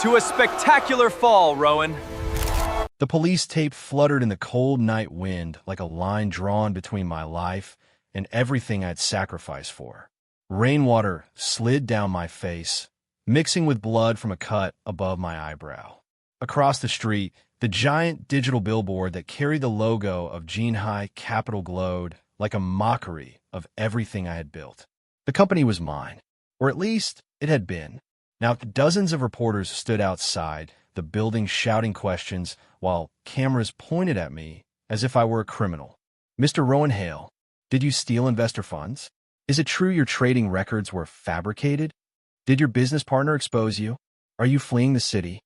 to a spectacular fall, Rowan. The police tape fluttered in the cold night wind like a line drawn between my life and everything I'd sacrificed for. Rainwater slid down my face, mixing with blood from a cut above my eyebrow. Across the street, the giant digital billboard that carried the logo of Jinhai Capital glowed like a mockery of everything I had built. The company was mine, or at least it had been. Now, dozens of reporters stood outside the building shouting questions while cameras pointed at me as if I were a criminal. Mr. Rowan Hale, did you steal investor funds? Is it true your trading records were fabricated? Did your business partner expose you? Are you fleeing the city?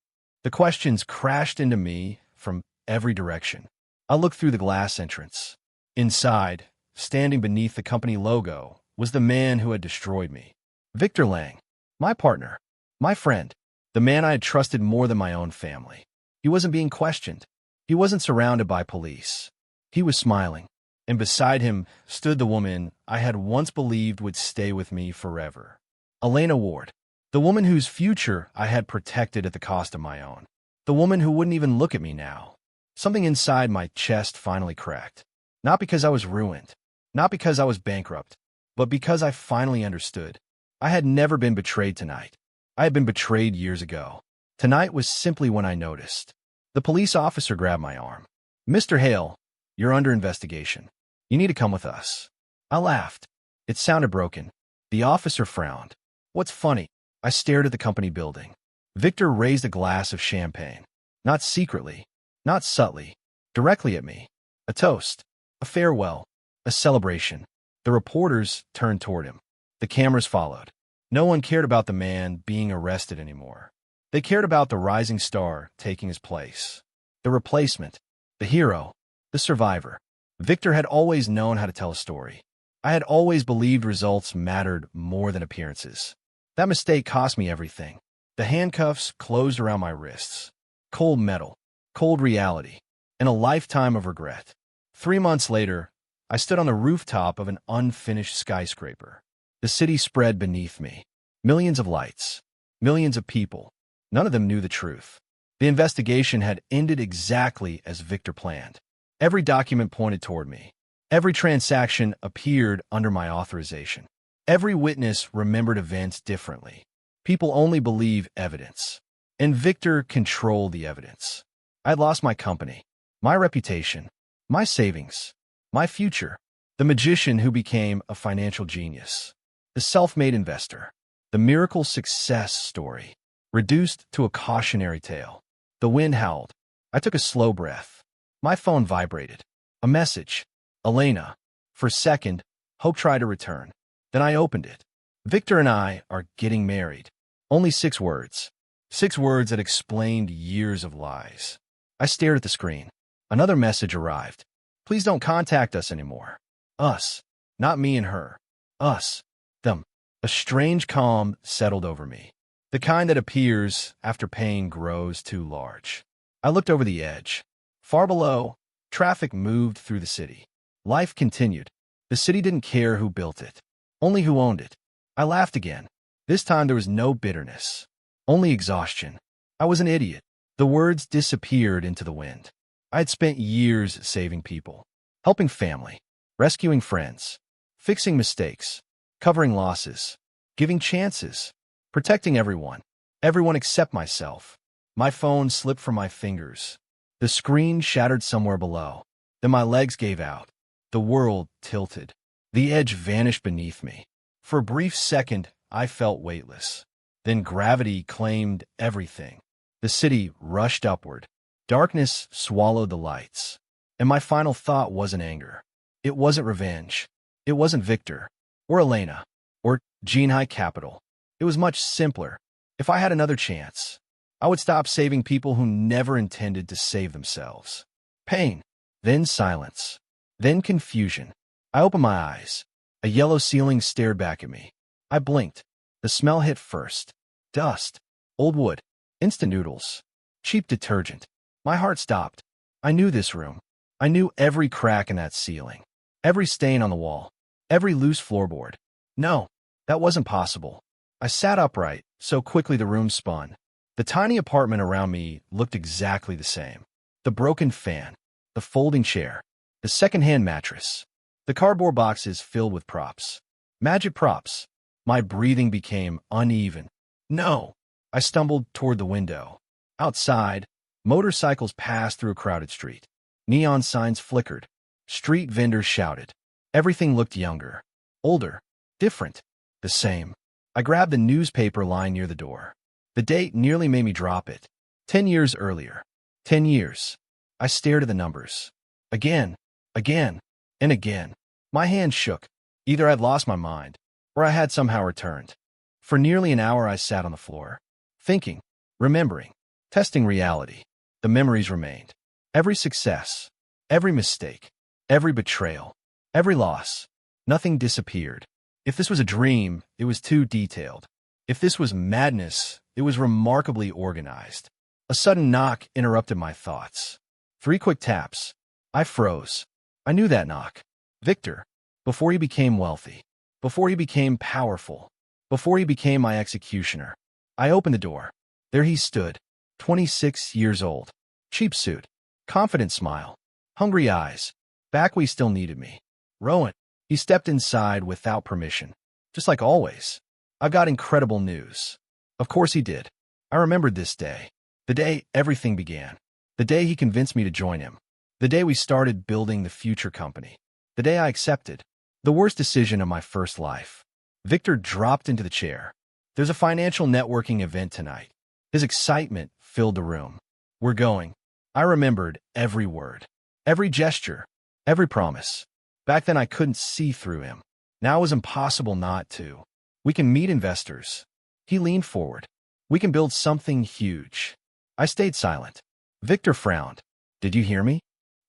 The questions crashed into me from every direction. I looked through the glass entrance. Inside, standing beneath the company logo, was the man who had destroyed me. Victor Lang, my partner, my friend, the man I had trusted more than my own family. He wasn't being questioned. He wasn't surrounded by police. He was smiling, and beside him stood the woman I had once believed would stay with me forever. Elena Ward, the woman whose future I had protected at the cost of my own. The woman who wouldn't even look at me now. Something inside my chest finally cracked. Not because I was ruined, not because I was bankrupt, but because I finally understood. I had never been betrayed tonight. I had been betrayed years ago. Tonight was simply when I noticed. The police officer grabbed my arm. Mr. Hale, you're under investigation. You need to come with us. I laughed. It sounded broken. The officer frowned. What's funny? I stared at the company building. Victor raised a glass of champagne. Not secretly, not subtly, directly at me. A toast, a farewell, a celebration. The reporters turned toward him. The cameras followed. No one cared about the man being arrested anymore. They cared about the rising star taking his place. The replacement, the hero, the survivor. Victor had always known how to tell a story. I had always believed results mattered more than appearances. That mistake cost me everything. The handcuffs closed around my wrists. Cold metal, cold reality, and a lifetime of regret. 3 months later, I stood on the rooftop of an unfinished skyscraper. The city spread beneath me. Millions of lights, millions of people. None of them knew the truth. The investigation had ended exactly as Victor planned. Every document pointed toward me. Every transaction appeared under my authorization. Every witness remembered events differently. People only believe evidence. And Victor controlled the evidence. I'd lost my company, my reputation, my savings, my future. The magician who became a financial genius. The self-made investor. The miracle success story. Reduced to a cautionary tale. The wind howled. I took a slow breath. My phone vibrated. A message. Elena. For a second, hope tried to return. Then I opened it. Victor and I are getting married. Only 6 words. 6 words that explained years of lies. I stared at the screen. Another message arrived. Please don't contact us anymore. Us. Not me and her. Us. Them. A strange calm settled over me. The kind that appears after pain grows too large. I looked over the edge. Far below, traffic moved through the city. Life continued. The city didn't care who built it, only who owned it. I laughed again. This time there was no bitterness, only exhaustion. I was an idiot. The words disappeared into the wind. I had spent years saving people, helping family, rescuing friends, fixing mistakes, covering losses, giving chances, protecting everyone except myself. My phone slipped from my fingers. The screen shattered somewhere below. Then my legs gave out. The world tilted. The edge vanished beneath me. For a brief second, I felt weightless. Then gravity claimed everything. The city rushed upward. Darkness swallowed the lights. And my final thought wasn't anger. It wasn't revenge. It wasn't Victor, or Elena, or Jinhai Capital. It was much simpler. If I had another chance, I would stop saving people who never intended to save themselves. Pain, then silence, then confusion. I opened my eyes. A yellow ceiling stared back at me. I blinked. The smell hit first. Dust, old wood, instant noodles, cheap detergent. My heart stopped. I knew this room. I knew every crack in that ceiling, every stain on the wall, every loose floorboard. No, that wasn't possible. I sat upright, so quickly the room spun. The tiny apartment around me looked exactly the same. The broken fan, the folding chair, the secondhand mattress, the cardboard boxes filled with props. Magic props. My breathing became uneven. No! I stumbled toward the window. Outside, motorcycles passed through a crowded street. Neon signs flickered. Street vendors shouted. Everything looked younger, older, different, the same. I grabbed the newspaper lying near the door. The date nearly made me drop it. 10 years earlier. 10 years. I stared at the numbers. Again, and again. My hand shook. Either I'd lost my mind, or I had somehow returned. For nearly an hour I sat on the floor, thinking, remembering, testing reality. The memories remained. Every success, every mistake, every betrayal, every loss. Nothing disappeared. If this was a dream, it was too detailed. If this was madness, it was remarkably organized. A sudden knock interrupted my thoughts. 3 quick taps. I froze. I knew that knock. Victor. Before he became wealthy. Before he became powerful. Before he became my executioner. I opened the door. There he stood. 26 years old. Cheap suit. Confident smile. Hungry eyes. Back when he still needed me. Rowan. He stepped inside without permission. Just like always. I've got incredible news. Of course he did. I remembered this day. The day everything began. The day he convinced me to join him. The day we started building the future company. The day I accepted. The worst decision of my first life. Victor dropped into the chair. There's a financial networking event tonight. His excitement filled the room. We're going. I remembered every word. Every gesture. Every promise. Back then I couldn't see through him. Now it was impossible not to. We can meet investors. He leaned forward. We can build something huge. I stayed silent. Victor frowned. Did you hear me?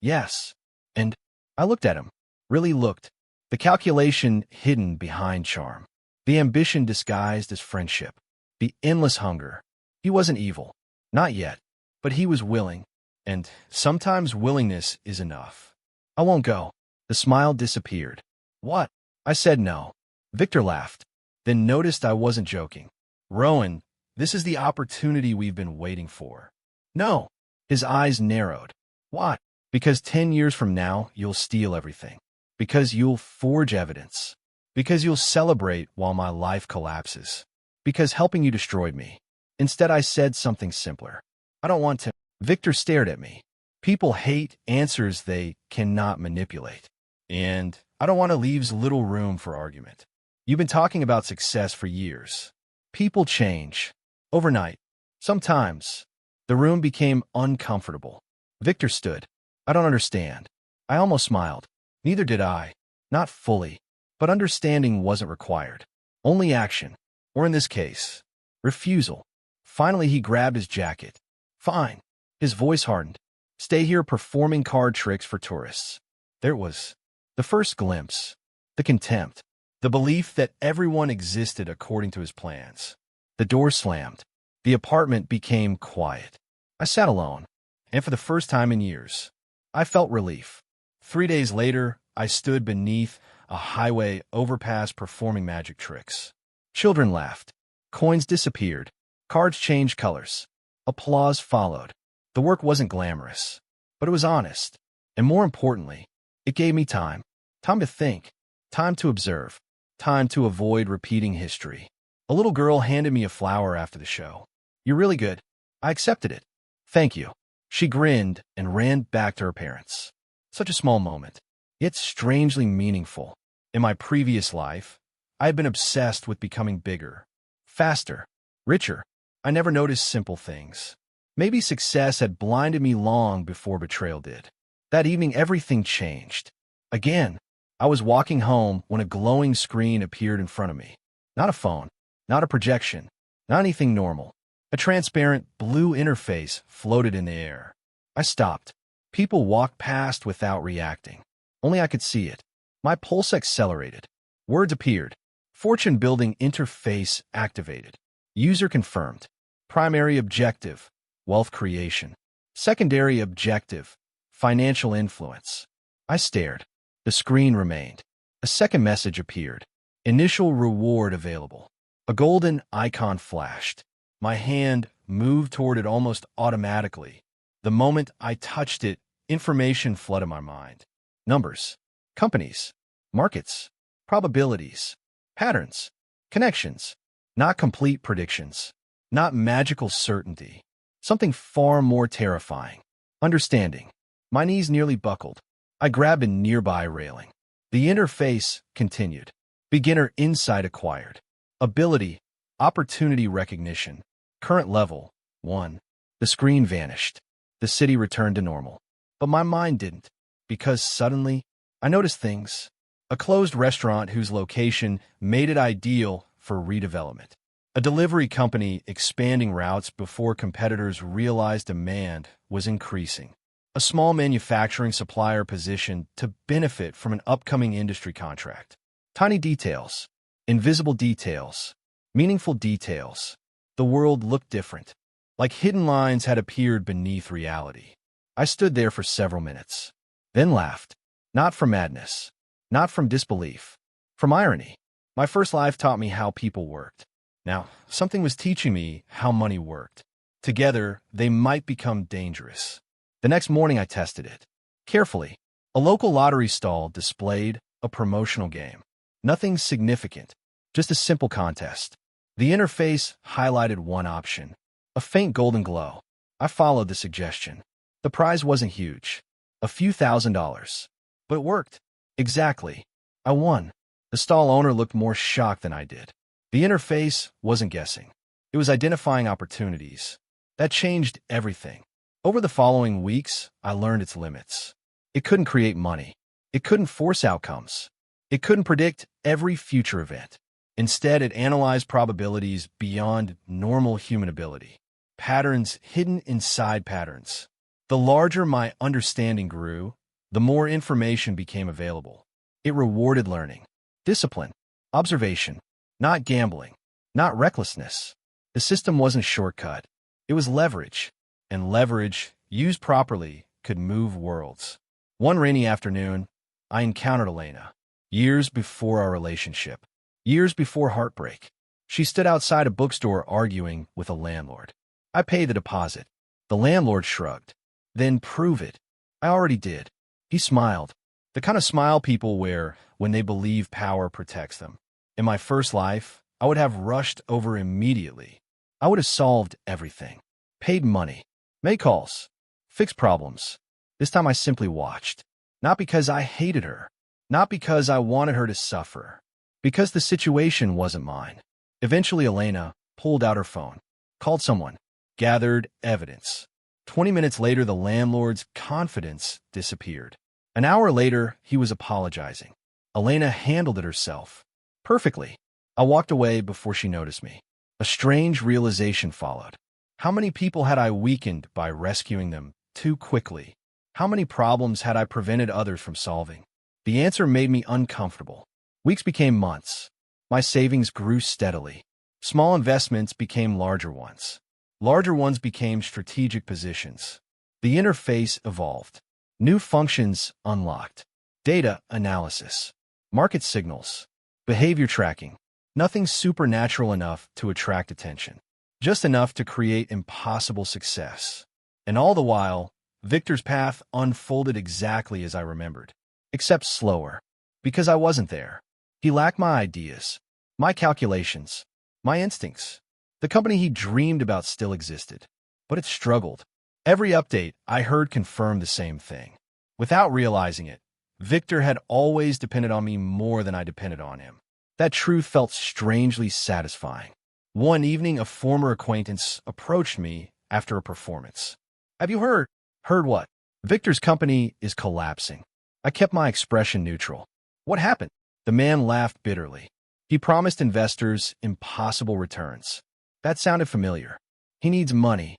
Yes. And I looked at him. Really looked. The calculation hidden behind charm. The ambition disguised as friendship. The endless hunger. He wasn't evil. Not yet. But he was willing. And sometimes willingness is enough. I won't go. The smile disappeared. What? I said no. Victor laughed. Then noticed I wasn't joking. Rowan, this is the opportunity we've been waiting for. No. His eyes narrowed. What? Because 10 years from now, you'll steal everything. Because you'll forge evidence. Because you'll celebrate while my life collapses. Because helping you destroyed me. Instead, I said something simpler. I don't want to. Victor stared at me. People hate answers they cannot manipulate. And I don't want to leave little room for argument. You've been talking about success for years. People change. Overnight. Sometimes. The room became uncomfortable. Victor stood. I don't understand. I almost smiled. Neither did I. Not fully. But understanding wasn't required. Only action. Or in this case, refusal. Finally, he grabbed his jacket. Fine. His voice hardened. Stay here performing card tricks for tourists. There it was. The first glimpse. The contempt. The belief that everyone existed according to his plans. The door slammed. The apartment became quiet. I sat alone. And for the first time in years, I felt relief. 3 days later, I stood beneath a highway overpass performing magic tricks. Children laughed. Coins disappeared. Cards changed colors. Applause followed. The work wasn't glamorous, but it was honest. And more importantly, it gave me time. Time to think. Time to observe. Time to avoid repeating history. A little girl handed me a flower after the show. You're really good. I accepted it. Thank you. She grinned and ran back to her parents. Such a small moment, yet strangely meaningful. In my previous life, I had been obsessed with becoming bigger, faster, richer. I never noticed simple things. Maybe success had blinded me long before betrayal did. That evening, everything changed. Again, I was walking home when a glowing screen appeared in front of me. Not a phone, not a projection, not anything normal. A transparent blue interface floated in the air. I stopped. People walked past without reacting. Only I could see it. My pulse accelerated. Words appeared. Fortune building interface activated. User confirmed. Primary objective, wealth creation. Secondary objective, financial influence. I stared. The screen remained. A second message appeared. Initial reward available. A golden icon flashed. My hand moved toward it almost automatically. The moment I touched it, information flooded my mind. Numbers, companies, markets, probabilities, patterns, connections. Not complete predictions, not magical certainty. Something far more terrifying. Understanding. My knees nearly buckled. I grabbed a nearby railing. The interface continued. Beginner insight acquired. Ability, opportunity recognition. Current level, 1. The screen vanished. The city returned to normal. But my mind didn't, because suddenly, I noticed things. A closed restaurant whose location made it ideal for redevelopment. A delivery company expanding routes before competitors realized demand was increasing. A small manufacturing supplier positioned to benefit from an upcoming industry contract. Tiny details, invisible details, meaningful details. The world looked different, like hidden lines had appeared beneath reality. I stood there for several minutes, then laughed. Not from madness, not from disbelief, from irony. My first life taught me how people worked. Now, something was teaching me how money worked. Together, they might become dangerous. The next morning, I tested it. Carefully, a local lottery stall displayed a promotional game. Nothing significant, just a simple contest. The interface highlighted one option, a faint golden glow. I followed the suggestion. The prize wasn't huge, a few $1,000s. But it worked. Exactly. I won. The stall owner looked more shocked than I did. The interface wasn't guessing. It was identifying opportunities. That changed everything. Over the following weeks, I learned its limits. It couldn't create money. It couldn't force outcomes. It couldn't predict every future event. Instead, it analyzed probabilities beyond normal human ability. Patterns hidden inside patterns. The larger my understanding grew, the more information became available. It rewarded learning, discipline, observation, not gambling, not recklessness. The system wasn't a shortcut. It was leverage, and leverage, used properly, could move worlds. One rainy afternoon, I encountered Elena. Years before our relationship. Years before heartbreak. She stood outside a bookstore arguing with a landlord. I paid the deposit. The landlord shrugged. Then prove it. I already did. He smiled. The kind of smile people wear when they believe power protects them. In my first life, I would have rushed over immediately. I would have solved everything. Paid money. Made calls. Fixed problems. This time I simply watched. Not because I hated her. Not because I wanted her to suffer. Because the situation wasn't mine. Eventually, Elena pulled out her phone, called someone, gathered evidence. 20 minutes later, the landlord's confidence disappeared. An hour later, he was apologizing. Elena handled it herself. Perfectly. I walked away before she noticed me. A strange realization followed. How many people had I weakened by rescuing them too quickly? How many problems had I prevented others from solving? The answer made me uncomfortable. Weeks became months. My savings grew steadily. Small investments became larger ones. Larger ones became strategic positions. The interface evolved. New functions unlocked. Data analysis. Market signals. Behavior tracking. Nothing supernatural enough to attract attention. Just enough to create impossible success. And all the while, Victor's path unfolded exactly as I remembered. Except slower. Because I wasn't there. He lacked my ideas, my calculations, my instincts. The company he dreamed about still existed, but it struggled. Every update I heard confirmed the same thing. Without realizing it, Victor had always depended on me more than I depended on him. That truth felt strangely satisfying. One evening, a former acquaintance approached me after a performance. "Have you heard?" "Heard what?" "Victor's company is collapsing." I kept my expression neutral. "What happened?" The man laughed bitterly. He promised investors impossible returns. That sounded familiar. "He needs money."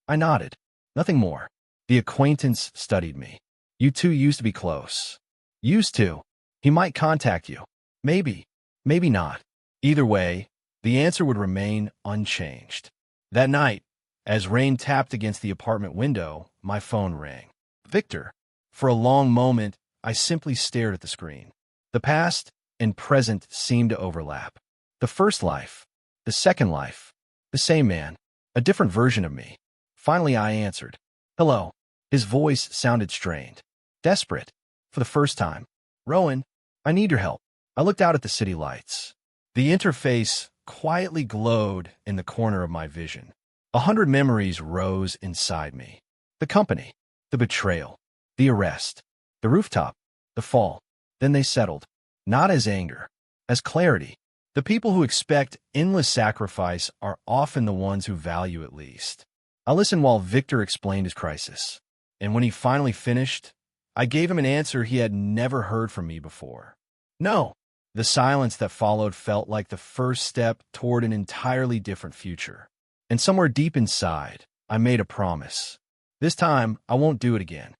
I nodded. Nothing more. The acquaintance studied me. "You two used to be close." "Used to. He might contact you." "Maybe. Maybe not." Either way, the answer would remain unchanged. That night, as rain tapped against the apartment window, my phone rang. Victor. For a long moment, I simply stared at the screen. The past and present seemed to overlap. The first life, the second life, the same man. A different version of me. Finally, I answered. Hello. His voice sounded strained. Desperate. For the first time. Rowan, I need your help. I looked out at the city lights. The interface quietly glowed in the corner of my vision. 100 memories rose inside me. The company. The betrayal. The arrest. The rooftop. The fall. Then they settled. Not as anger. As clarity. The people who expect endless sacrifice are often the ones who value it least. I listened while Victor explained his crisis. And when he finally finished, I gave him an answer he had never heard from me before. No. The silence that followed felt like the first step toward an entirely different future. And somewhere deep inside, I made a promise. This time, I won't do it again.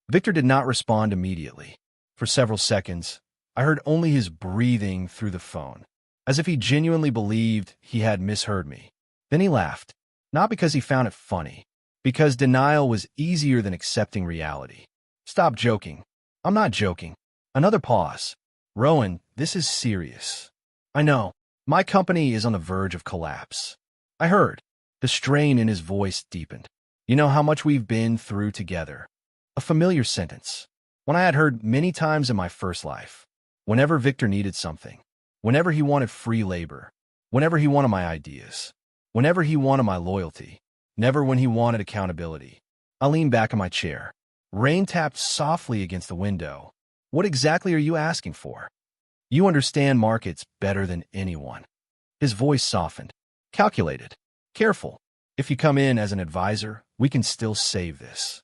Victor did not respond immediately. For several seconds, I heard only his breathing through the phone, as if he genuinely believed he had misheard me. Then he laughed, not because he found it funny, because denial was easier than accepting reality. Stop joking. I'm not joking. Another pause. Rowan, this is serious. I know. My company is on the verge of collapse. I heard. The strain in his voice deepened. You know how much we've been through together. A familiar sentence. One I had heard many times in my first life. Whenever Victor needed something. Whenever he wanted free labor. Whenever he wanted my ideas. Whenever he wanted my loyalty. Never when he wanted accountability. I leaned back in my chair. Rain tapped softly against the window. What exactly are you asking for? You understand markets better than anyone. His voice softened. Calculated. Careful. If you come in as an advisor, we can still save this.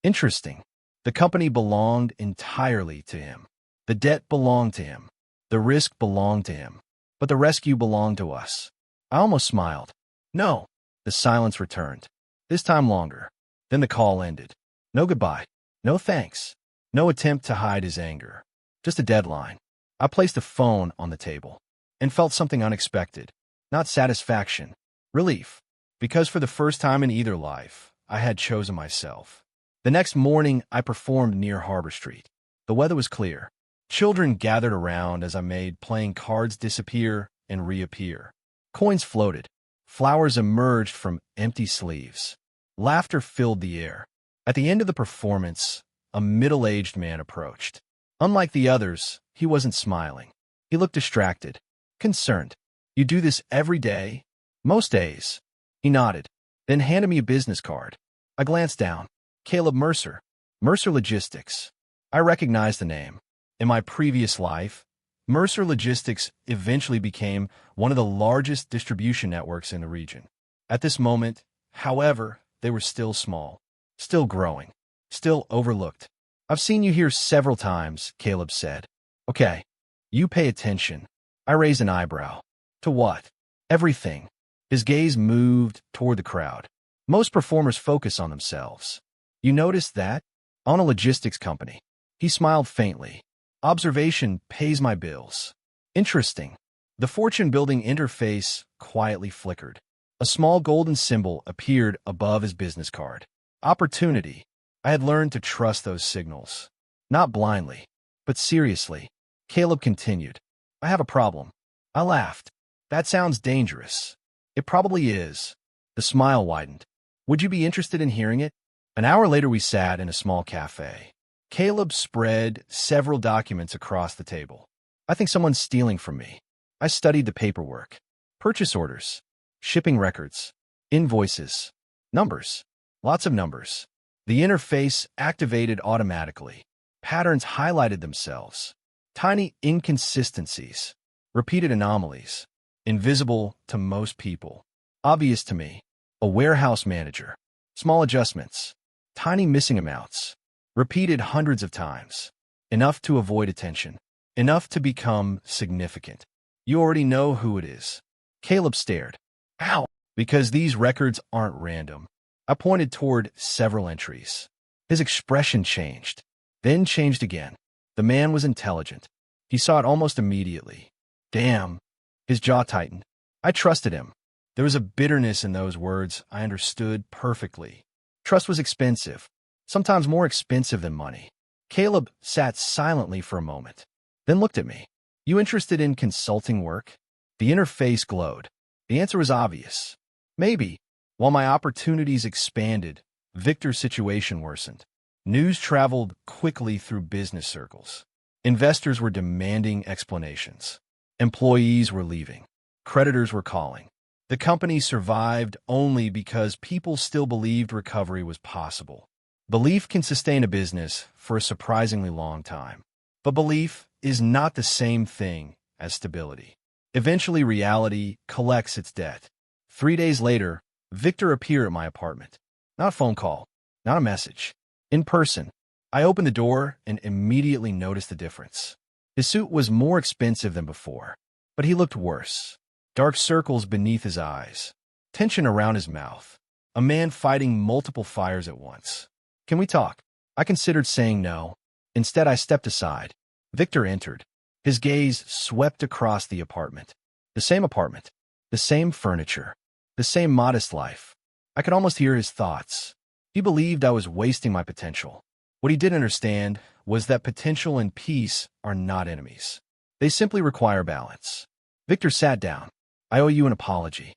Interesting. The company belonged entirely to him. The debt belonged to him. The risk belonged to him. But the rescue belonged to us. I almost smiled. No. The silence returned. This time longer. Then the call ended. No goodbye. No thanks. No attempt to hide his anger. Just a deadline. I placed the phone on the table and felt something unexpected. Not satisfaction. Relief. Because for the first time in either life, I had chosen myself. The next morning, I performed near Harbor Street. The weather was clear. Children gathered around as I made playing cards disappear and reappear. Coins floated. Flowers emerged from empty sleeves. Laughter filled the air. At the end of the performance, a middle-aged man approached. Unlike the others, he wasn't smiling. He looked distracted, concerned. You do this every day? Most days. He nodded, then handed me a business card. I glanced down. Caleb Mercer. Mercer Logistics. I recognized the name. In my previous life, Mercer Logistics eventually became one of the largest distribution networks in the region. At this moment, however, they were still small, still growing, still overlooked. I've seen you here several times, Caleb said. Okay, you pay attention. I raised an eyebrow. To what? Everything. His gaze moved toward the crowd. Most performers focus on themselves. You noticed that? On a logistics company. He smiled faintly. Observation pays my bills. Interesting. The fortune-building interface quietly flickered. A small golden symbol appeared above his business card. Opportunity. I had learned to trust those signals. Not blindly, but seriously. Caleb continued. I have a problem. I laughed. That sounds dangerous. It probably is. The smile widened. Would you be interested in hearing it? An hour later, we sat in a small cafe. Caleb spread several documents across the table. I think someone's stealing from me. I studied the paperwork. Purchase orders. Shipping records. Invoices. Numbers. Lots of numbers. The interface activated automatically. Patterns highlighted themselves. Tiny inconsistencies. Repeated anomalies. Invisible to most people. Obvious to me. A warehouse manager. Small adjustments. Tiny missing amounts. Repeated hundreds of times. Enough to avoid attention. Enough to become significant. You already know who it is. Caleb stared. How? Because these records aren't random. I pointed toward several entries. His expression changed. Then changed again. The man was intelligent. He saw it almost immediately. Damn. His jaw tightened. I trusted him. There was a bitterness in those words I understood perfectly. Trust was expensive. Sometimes more expensive than money. Caleb sat silently for a moment, then looked at me. You interested in consulting work? The interface glowed. The answer was obvious. Maybe. While my opportunities expanded, Victor's situation worsened. News traveled quickly through business circles. Investors were demanding explanations. Employees were leaving. Creditors were calling. The company survived only because people still believed recovery was possible. Belief can sustain a business for a surprisingly long time. But belief is not the same thing as stability. Eventually, reality collects its debt. 3 days later, Victor appeared at my apartment. Not a phone call, not a message. In person. I opened the door and immediately noticed the difference. His suit was more expensive than before, but he looked worse. Dark circles beneath his eyes. Tension around his mouth. A man fighting multiple fires at once. Can we talk? I considered saying no. Instead, I stepped aside. Victor entered. His gaze swept across the apartment. The same apartment. The same furniture. The same modest life. I could almost hear his thoughts. He believed I was wasting my potential. What he didn't understand was that potential and peace are not enemies. They simply require balance. Victor sat down. I owe you an apology.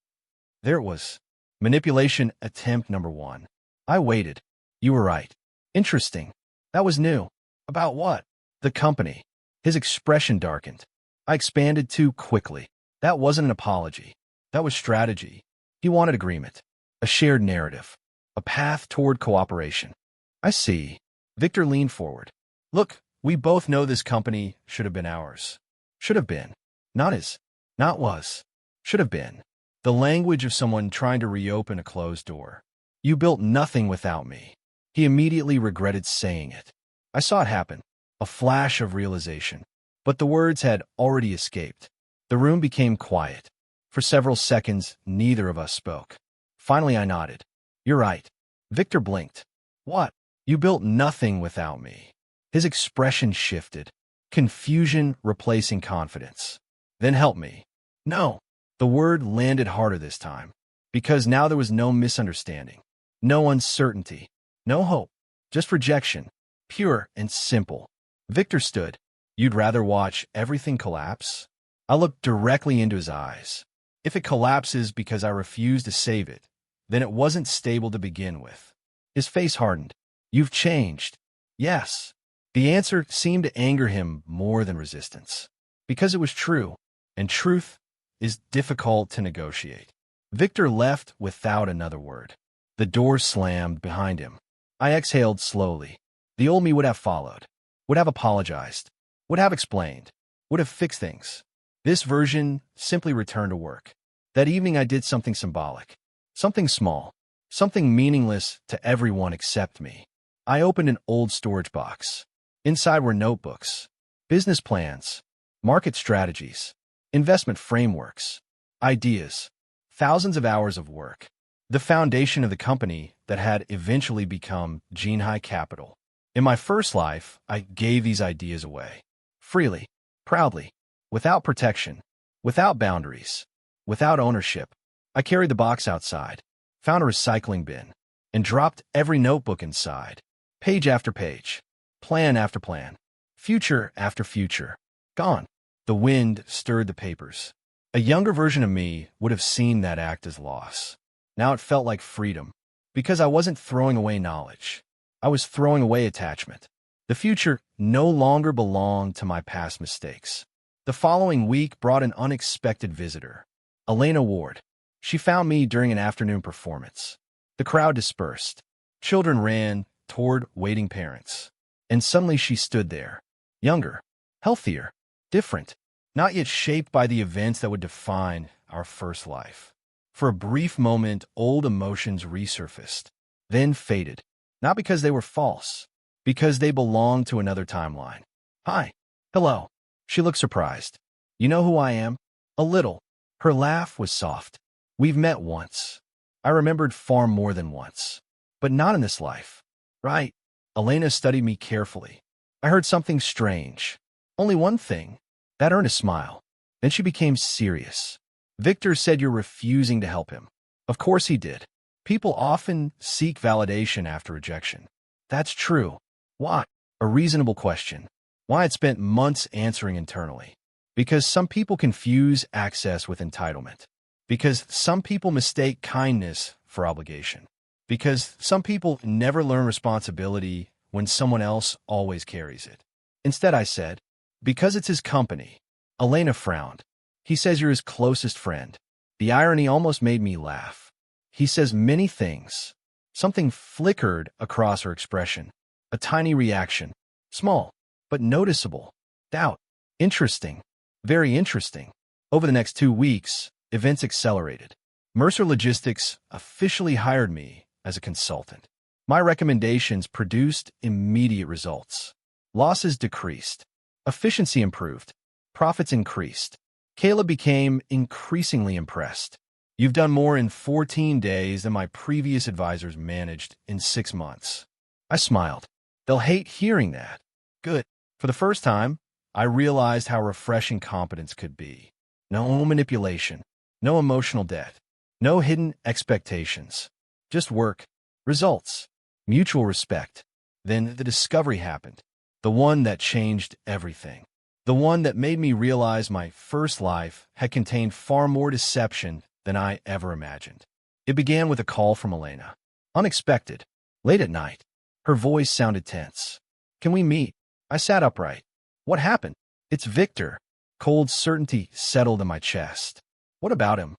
There it was. Manipulation attempt number 1. I waited. You were right. Interesting. That was new. About what? The company. His expression darkened. I expanded too quickly. That wasn't an apology. That was strategy. He wanted agreement. A shared narrative. A path toward cooperation. I see. Victor leaned forward. Look, we both know this company should have been ours. Should have been. Not is. Not was. Should have been. The language of someone trying to reopen a closed door. You built nothing without me. He immediately regretted saying it. I saw it happen. A flash of realization. But the words had already escaped. The room became quiet. For several seconds, neither of us spoke. Finally, I nodded. You're right. Victor blinked. What? You built nothing without me. His expression shifted. Confusion replacing confidence. Then help me. No. The word landed harder this time. Because now there was no misunderstanding. No uncertainty. No hope. Just rejection. Pure and simple. Victor stood. You'd rather watch everything collapse? I looked directly into his eyes. If it collapses because I refuse to save it, then it wasn't stable to begin with. His face hardened. You've changed. Yes. The answer seemed to anger him more than resistance. Because it was true, and truth is difficult to negotiate. Victor left without another word. The door slammed behind him. I exhaled slowly. The old me would have followed, would have apologized, would have explained, would have fixed things. This version simply returned to work. That evening I did something symbolic, something small, something meaningless to everyone except me. I opened an old storage box. Inside were notebooks, business plans, market strategies, investment frameworks, ideas, thousands of hours of work. The foundation of the company that had eventually become Gene High Capital. In my first life, I gave these ideas away. Freely, proudly, without protection, without boundaries, without ownership. I carried the box outside, found a recycling bin, and dropped every notebook inside. Page after page, plan after plan, future after future. Gone. The wind stirred the papers. A younger version of me would have seen that act as loss. Now it felt like freedom, because I wasn't throwing away knowledge. I was throwing away attachment. The future no longer belonged to my past mistakes. The following week brought an unexpected visitor, Elena Ward. She found me during an afternoon performance. The crowd dispersed. Children ran toward waiting parents. And suddenly she stood there, younger, healthier, different, not yet shaped by the events that would define our first life. For a brief moment, old emotions resurfaced, then faded. Not because they were false, because they belonged to another timeline. Hi. Hello. She looked surprised. You know who I am? A little. Her laugh was soft. We've met once. I remembered far more than once. But not in this life. Right. Elena studied me carefully. I heard something strange. Only one thing. That earned a smile. Then she became serious. Victor said you're refusing to help him. Of course he did. People often seek validation after rejection. That's true. Why? A reasonable question. Why I'd spent months answering internally. Because some people confuse access with entitlement. Because some people mistake kindness for obligation. Because some people never learn responsibility when someone else always carries it. Instead, I said, because it's his company. Elena frowned. He says you're his closest friend. The irony almost made me laugh. He says many things. Something flickered across her expression. A tiny reaction. Small, but noticeable. Doubt. Interesting. Very interesting. Over the next 2 weeks, events accelerated. Mercer Logistics officially hired me as a consultant. My recommendations produced immediate results. Losses decreased. Efficiency improved. Profits increased. Caleb became increasingly impressed. You've done more in 14 days than my previous advisors managed in 6 months. I smiled. They'll hate hearing that. Good. For the first time, I realized how refreshing competence could be. No manipulation. No emotional debt. No hidden expectations. Just work. Results. Mutual respect. Then the discovery happened. The one that changed everything. The one that made me realize my first life had contained far more deception than I ever imagined. It began with a call from Elena. Unexpected. Late at night. Her voice sounded tense. Can we meet? I sat upright. What happened? It's Victor. Cold certainty settled in my chest. What about him?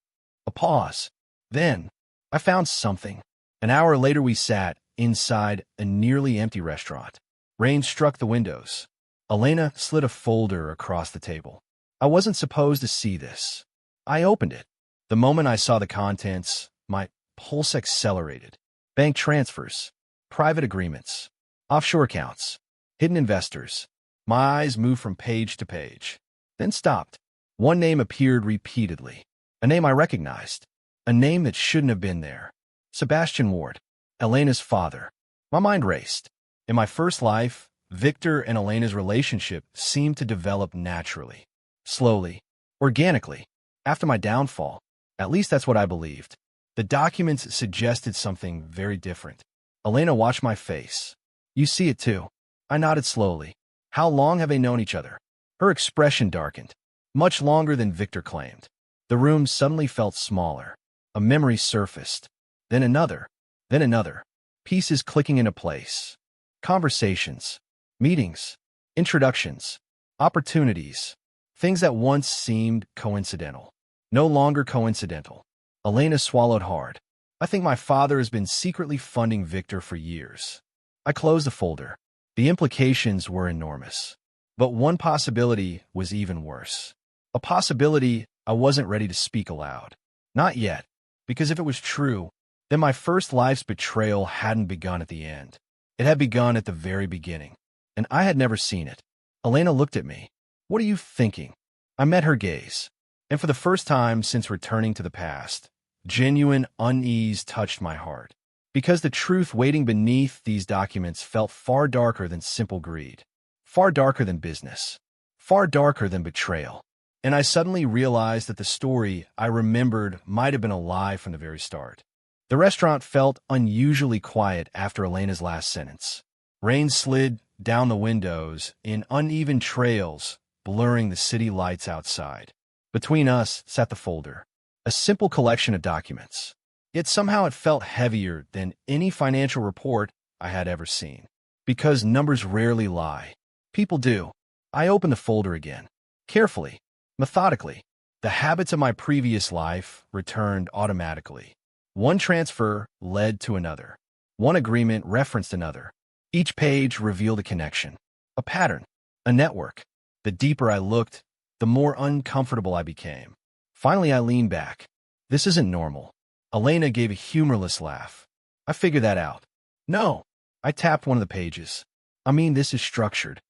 A pause. Then, I found something. An hour later we sat inside a nearly empty restaurant. Rain struck the windows. Elena slid a folder across the table. I wasn't supposed to see this. I opened it. The moment I saw the contents, my pulse accelerated. Bank transfers, private agreements, offshore accounts, hidden investors. My eyes moved from page to page, then stopped. One name appeared repeatedly. A name I recognized. A name that shouldn't have been there. Sebastian Ward, Elena's father. My mind raced. In my first life, Victor and Elena's relationship seemed to develop naturally, slowly, organically. After my downfall, at least that's what I believed. The documents suggested something very different. Elena watched my face. You see it too. I nodded slowly. How long have they known each other? Her expression darkened. Much longer than Victor claimed. The room suddenly felt smaller. A memory surfaced. Then another. Then another. Pieces clicking into place. Conversations. Meetings. Introductions. Opportunities. Things that once seemed coincidental. No longer coincidental. Elena swallowed hard. I think my father has been secretly funding Victor for years. I closed the folder. The implications were enormous. But one possibility was even worse. A possibility I wasn't ready to speak aloud. Not yet. Because if it was true, then my first life's betrayal hadn't begun at the end. It had begun at the very beginning. And I had never seen it. Elena looked at me. What are you thinking? I met her gaze. And for the first time since returning to the past, genuine unease touched my heart. Because the truth waiting beneath these documents felt far darker than simple greed. Far darker than business. Far darker than betrayal. And I suddenly realized that the story I remembered might have been a lie from the very start. The restaurant felt unusually quiet after Elena's last sentence. Rain slid down the windows in uneven trails, blurring the city lights outside. Between us sat the folder, a simple collection of documents. Yet somehow it felt heavier than any financial report I had ever seen. Because numbers rarely lie. People do. I opened the folder again. Carefully. Methodically. The habits of my previous life returned automatically. One transfer led to another. One agreement referenced another. Each page revealed a connection, a pattern, a network. The deeper I looked, the more uncomfortable I became. Finally, I leaned back. This isn't normal. Elena gave a humorless laugh. I figured that out. No. I tapped one of the pages. I mean, this is structured.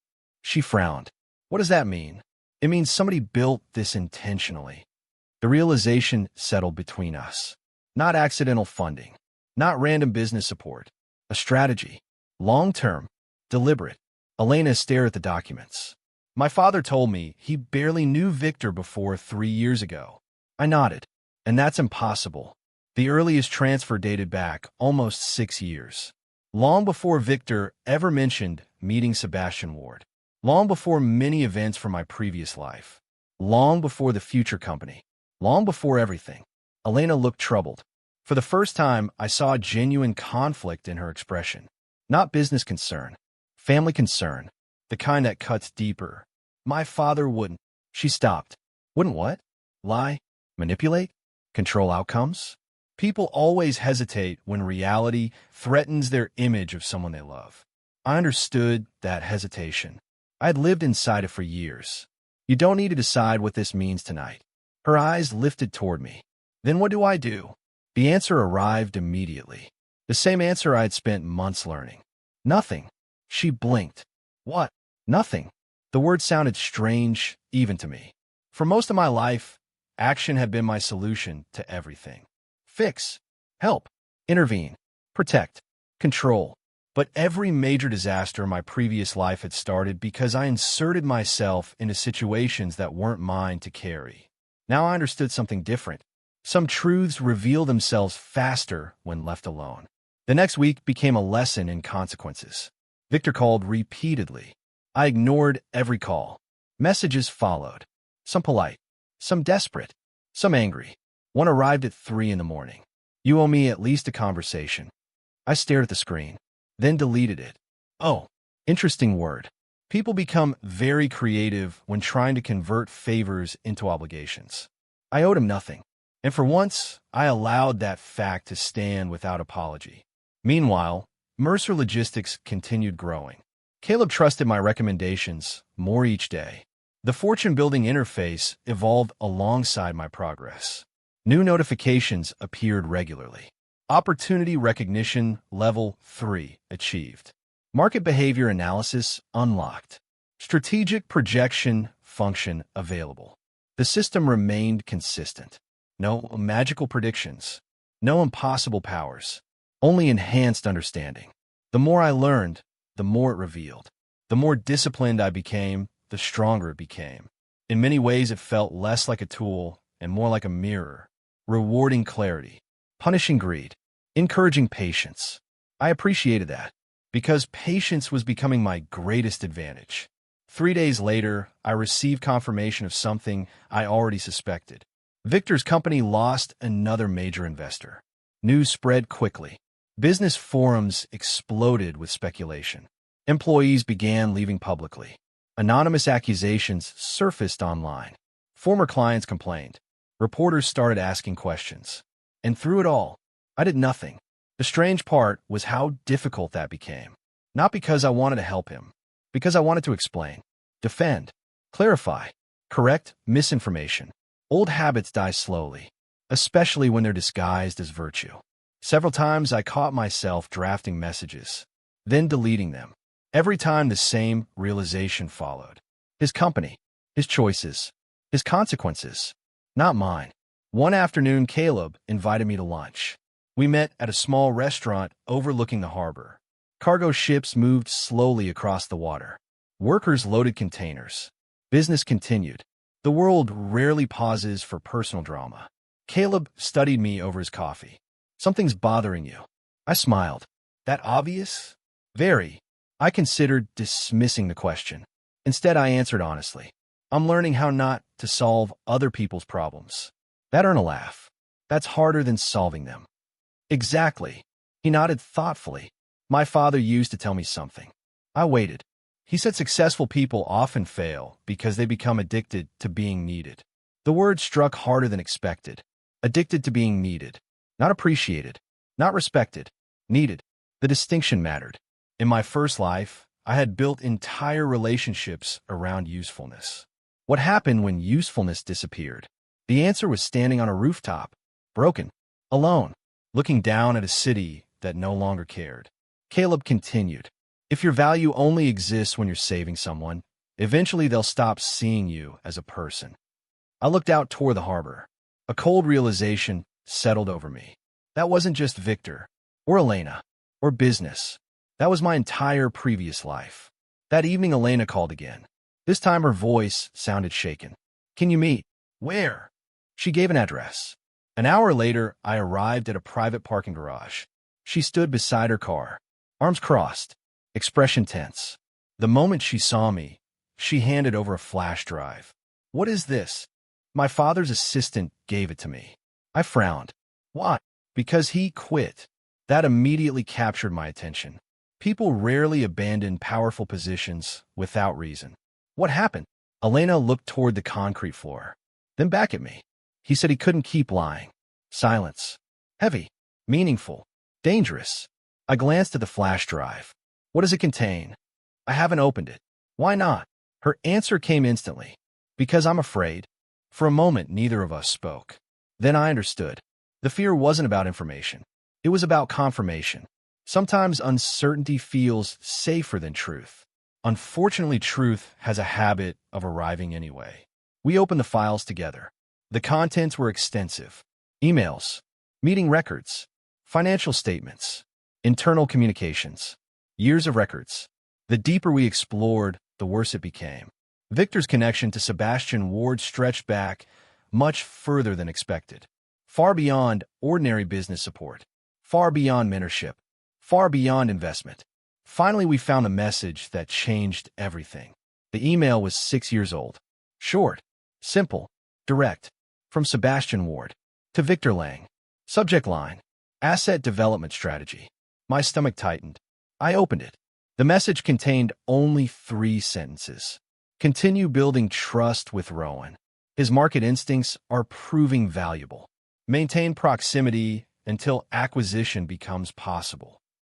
She frowned. What does that mean? It means somebody built this intentionally. The realization settled between us. Not accidental funding. Not random business support. A strategy. Long-term. Deliberate. Elena stared at the documents. My father told me he barely knew Victor before 3 years ago. I nodded. And that's impossible. The earliest transfer dated back almost 6 years. Long before Victor ever mentioned meeting Sebastian Ward. Long before many events from my previous life. Long before the future company. Long before everything. Elena looked troubled. For the first time, I saw genuine conflict in her expression. Not business concern. Family concern. The kind that cuts deeper. My father wouldn't. She stopped. Wouldn't what? Lie? Manipulate? Control outcomes? People always hesitate when reality threatens their image of someone they love. I understood that hesitation. I had lived inside it for years. You don't need to decide what this means tonight. Her eyes lifted toward me. Then what do I do? The answer arrived immediately. The same answer I had spent months learning. Nothing. She blinked. What? Nothing. The word sounded strange, even to me. For most of my life, action had been my solution to everything. Fix. Help. Intervene. Protect. Control. But every major disaster in my previous life had started because I inserted myself into situations that weren't mine to carry. Now I understood something different. Some truths reveal themselves faster when left alone. The next week became a lesson in consequences. Victor called repeatedly. I ignored every call. Messages followed. Some polite, some desperate, some angry. One arrived at 3 in the morning. You owe me at least a conversation. I stared at the screen, then deleted it. Oh, interesting word. People become very creative when trying to convert favors into obligations. I owed him nothing. And for once, I allowed that fact to stand without apology. Meanwhile, Mercer Logistics continued growing. Caleb trusted my recommendations more each day. The fortune-building interface evolved alongside my progress. New notifications appeared regularly. Opportunity recognition level 3 achieved. Market behavior analysis unlocked. Strategic projection function available. The system remained consistent. No magical predictions. No impossible powers. Only enhanced understanding. The more I learned, the more it revealed. The more disciplined I became, the stronger it became. In many ways, it felt less like a tool and more like a mirror, rewarding clarity, punishing greed, encouraging patience. I appreciated that, because patience was becoming my greatest advantage. 3 days later, I received confirmation of something I already suspected. Victor's company lost another major investor. News spread quickly. Business forums exploded with speculation. Employees began leaving publicly. Anonymous accusations surfaced online. Former clients complained. Reporters started asking questions. And through it all, I did nothing. The strange part was how difficult that became. Not because I wanted to help him, because I wanted to explain, defend, clarify, correct misinformation. Old habits die slowly, especially when they're disguised as virtue. Several times I caught myself drafting messages, then deleting them. Every time the same realization followed. His company, his choices, his consequences, not mine. One afternoon, Caleb invited me to lunch. We met at a small restaurant overlooking the harbor. Cargo ships moved slowly across the water. Workers loaded containers. Business continued. The world rarely pauses for personal drama. Caleb studied me over his coffee. Something's bothering you. I smiled. That obvious? Very. I considered dismissing the question. Instead, I answered honestly. I'm learning how not to solve other people's problems. That earned a laugh. That's harder than solving them. Exactly. He nodded thoughtfully. My father used to tell me something. I waited. He said successful people often fail because they become addicted to being needed. The word struck harder than expected. Addicted to being needed. Not appreciated. Not respected. Needed. The distinction mattered. In my first life, I had built entire relationships around usefulness. What happened when usefulness disappeared? The answer was standing on a rooftop, broken, alone, looking down at a city that no longer cared. Caleb continued. If your value only exists when you're saving someone, eventually they'll stop seeing you as a person. I looked out toward the harbor. A cold realization settled over me. That wasn't just Victor, or Elena, or business. That was my entire previous life. That evening, Elena called again. This time her voice sounded shaken. Can you meet? Where? She gave an address. An hour later, I arrived at a private parking garage. She stood beside her car, arms crossed, expression tense. The moment she saw me, she handed over a flash drive. What is this? My father's assistant gave it to me. I frowned. Why? Because he quit. That immediately captured my attention. People rarely abandon powerful positions without reason. What happened? Elena looked toward the concrete floor, then back at me. He said he couldn't keep lying. Silence. Heavy. Meaningful. Dangerous. I glanced at the flash drive. What does it contain? I haven't opened it. Why not? Her answer came instantly. Because I'm afraid. For a moment, neither of us spoke. Then I understood. The fear wasn't about information. It was about confirmation. Sometimes uncertainty feels safer than truth. Unfortunately, truth has a habit of arriving anyway. We opened the files together. The contents were extensive. Emails, meeting records, financial statements, internal communications, years of records. The deeper we explored, the worse it became. Victor's connection to Sebastian Ward stretched back much further than expected. Far beyond ordinary business support. Far beyond mentorship. Far beyond investment. Finally, we found a message that changed everything. The email was 6 years old. Short, simple, direct. From Sebastian Ward to Victor Lang. Subject line: Asset Development Strategy. My stomach tightened. I opened it. The message contained only 3 sentences. Continue building trust with Rowan. His market instincts are proving valuable. Maintain proximity until acquisition becomes possible.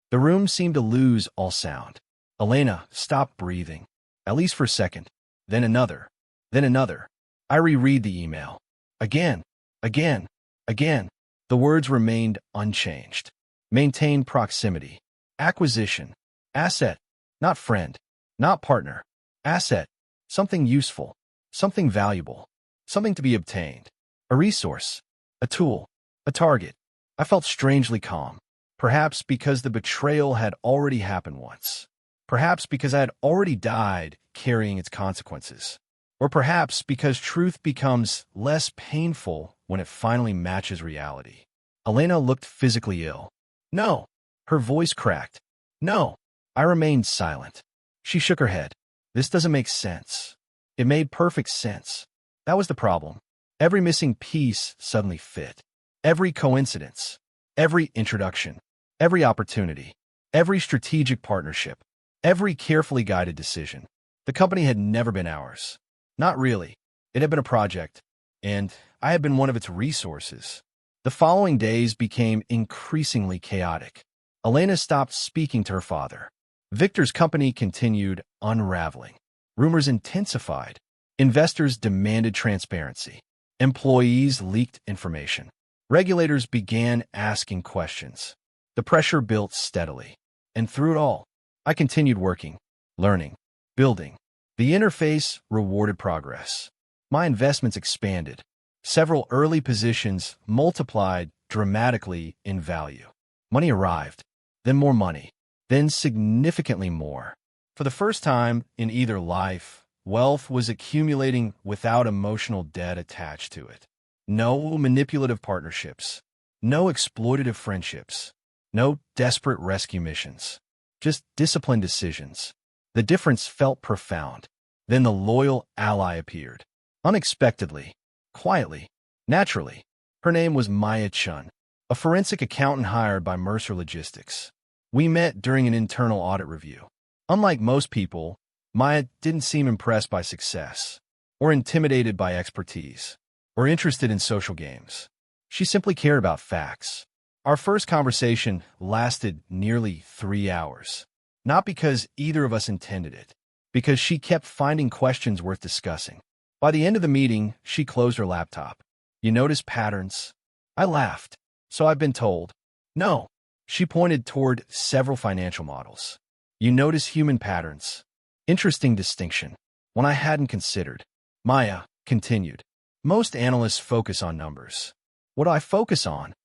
The room seemed to lose all sound. Elena stopped breathing, at least for a second. Then another. Then another. I reread the email. Again. Again. Again. The words remained unchanged. Maintain proximity. Acquisition. Asset. Not friend. Not partner. Asset. Something useful. Something valuable. Something to be obtained. A resource. A tool. A target. I felt strangely calm. Perhaps because the betrayal had already happened once. Perhaps because I had already died carrying its consequences. Or perhaps because truth becomes less painful when it finally matches reality. Elena looked physically ill. No. Her voice cracked. No. I remained silent. She shook her head. This doesn't make sense. It made perfect sense. That was the problem. Every missing piece suddenly fit. Every coincidence. Every introduction. Every opportunity. Every strategic partnership. Every carefully guided decision. The company had never been ours. Not really. It had been a project, and I had been one of its resources. The following days became increasingly chaotic. Elena stopped speaking to her father. Victor's company continued unraveling. Rumors intensified. Investors demanded transparency. Employees leaked information. Regulators began asking questions. The pressure built steadily. And through it all, I continued working, learning, building. The interface rewarded progress. My investments expanded. Several early positions multiplied dramatically in value. Money arrived, then more money, then significantly more. For the first time in either life, wealth was accumulating without emotional debt attached to it. No manipulative partnerships, no exploitative friendships, no desperate rescue missions, just disciplined decisions. The difference felt profound. Then the loyal ally appeared. Unexpectedly, quietly, naturally. Her name was Maya Chun, a forensic accountant hired by Mercer Logistics. We met during an internal audit review. Unlike most people, Maya didn't seem impressed by success, or intimidated by expertise, or interested in social games. She simply cared about facts. Our first conversation lasted nearly 3 hours. Not because either of us intended it, because she kept finding questions worth discussing. By the end of the meeting, she closed her laptop. You notice patterns? I laughed. So I've been told. No. She pointed toward several financial models. You notice human patterns. Interesting distinction. One I hadn't considered. Maya continued. Most analysts focus on numbers. What do I focus on?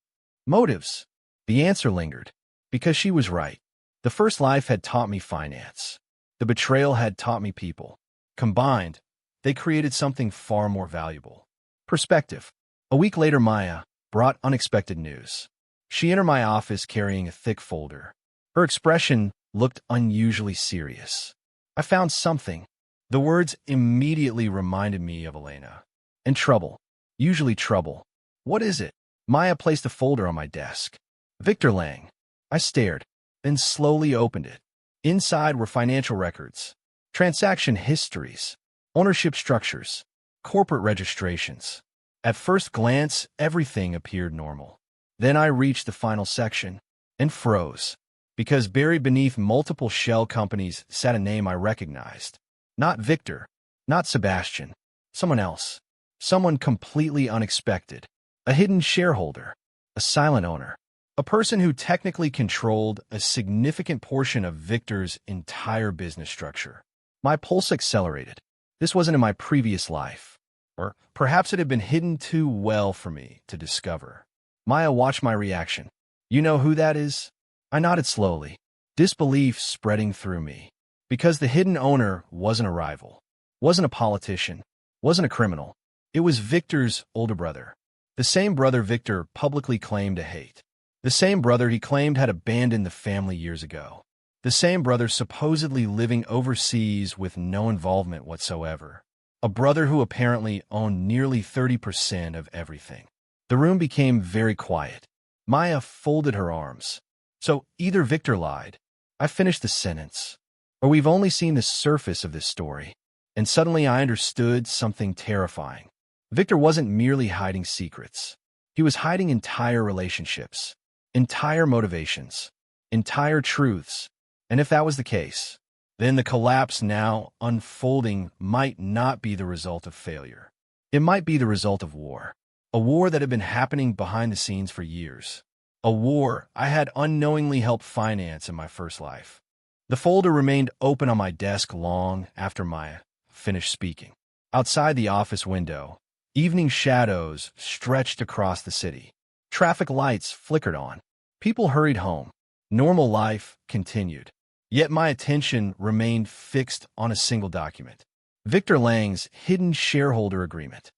Motives. The answer lingered. Because she was right. The first life had taught me finance. The betrayal had taught me people. Combined, they created something far more valuable. Perspective. A week later, Maya brought unexpected news. She entered my office carrying a thick folder. Her expression looked unusually serious. I found something. The words immediately reminded me of Elena. And trouble. Usually trouble. What is it? Maya placed a folder on my desk. Victor Lang. I stared, then slowly opened it. Inside were financial records, transaction histories, ownership structures, corporate registrations. At first glance, everything appeared normal. Then I reached the final section and froze, because buried beneath multiple shell companies sat a name I recognized. Not Victor, not Sebastian, someone else. Someone completely unexpected. A hidden shareholder, a silent owner, a person who technically controlled a significant portion of Victor's entire business structure. My pulse accelerated. This wasn't in my previous life. Or perhaps it had been hidden too well for me to discover. Maya watched my reaction. You know who that is? I nodded slowly, disbelief spreading through me. Because the hidden owner wasn't a rival, wasn't a politician, wasn't a criminal. It was Victor's older brother. The same brother Victor publicly claimed to hate. The same brother he claimed had abandoned the family years ago. The same brother supposedly living overseas with no involvement whatsoever. A brother who apparently owned nearly 30% of everything. The room became very quiet. Maya folded her arms. So either Victor lied, I finished the sentence, or we've only seen the surface of this story. And suddenly I understood something terrifying. Victor wasn't merely hiding secrets. He was hiding entire relationships, entire motivations, entire truths. And if that was the case, then the collapse now unfolding might not be the result of failure. It might be the result of war. A war that had been happening behind the scenes for years. A war I had unknowingly helped finance in my first life. The folder remained open on my desk long after Maya finished speaking. Outside the office window, evening shadows stretched across the city. Traffic lights flickered on. People hurried home. Normal life continued. Yet my attention remained fixed on a single document. Victor Lang's hidden shareholder agreement.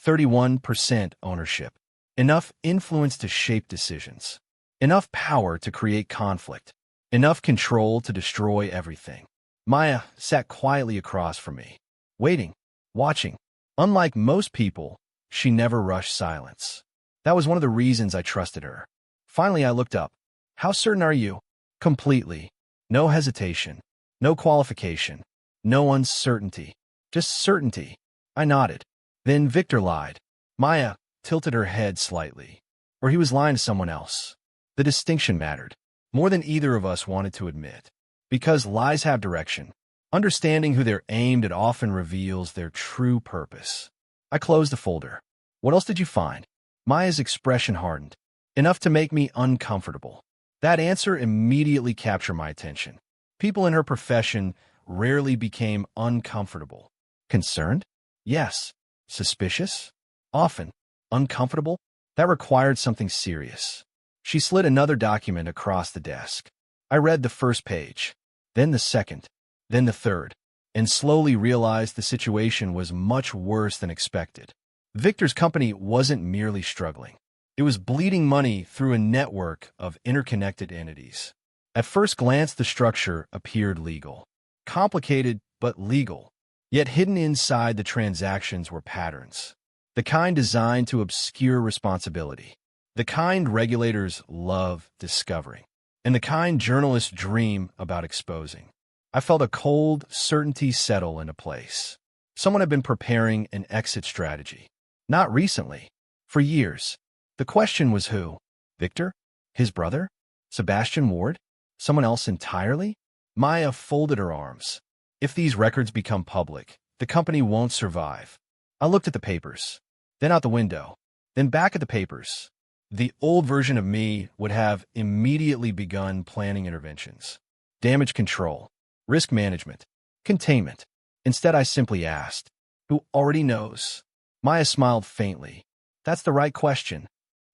31% ownership. Enough influence to shape decisions. Enough power to create conflict. Enough control to destroy everything. Maya sat quietly across from me, waiting, watching. Unlike most people, she never rushed silence. That was one of the reasons I trusted her. Finally, I looked up. How certain are you? Completely. No hesitation. No qualification. No uncertainty. Just certainty. I nodded. Then Victor lied. Maya tilted her head slightly. Or he was lying to someone else. The distinction mattered. More than either of us wanted to admit. Because lies have direction. Understanding who they're aimed at often reveals their true purpose. I closed the folder. What else did you find? Maya's expression hardened. Enough to make me uncomfortable. That answer immediately captured my attention. People in her profession rarely became uncomfortable. Concerned? Yes. Suspicious? Often. Uncomfortable? That required something serious. She slid another document across the desk. I read the first page, then the second, then the third, and slowly realized the situation was much worse than expected. Victor's company wasn't merely struggling. It was bleeding money through a network of interconnected entities. At first glance, the structure appeared legal. Complicated, but legal. Yet hidden inside the transactions were patterns. The kind designed to obscure responsibility. The kind regulators love discovering. And the kind journalists dream about exposing. I felt a cold certainty settle into place. Someone had been preparing an exit strategy. Not recently. For years. The question was who? Victor? His brother? Sebastian Ward? Someone else entirely? Maya folded her arms. If these records become public, the company won't survive. I looked at the papers, then out the window, then back at the papers. The old version of me would have immediately begun planning interventions. Damage control, risk management, containment. Instead, I simply asked, who already knows? Maya smiled faintly. That's the right question.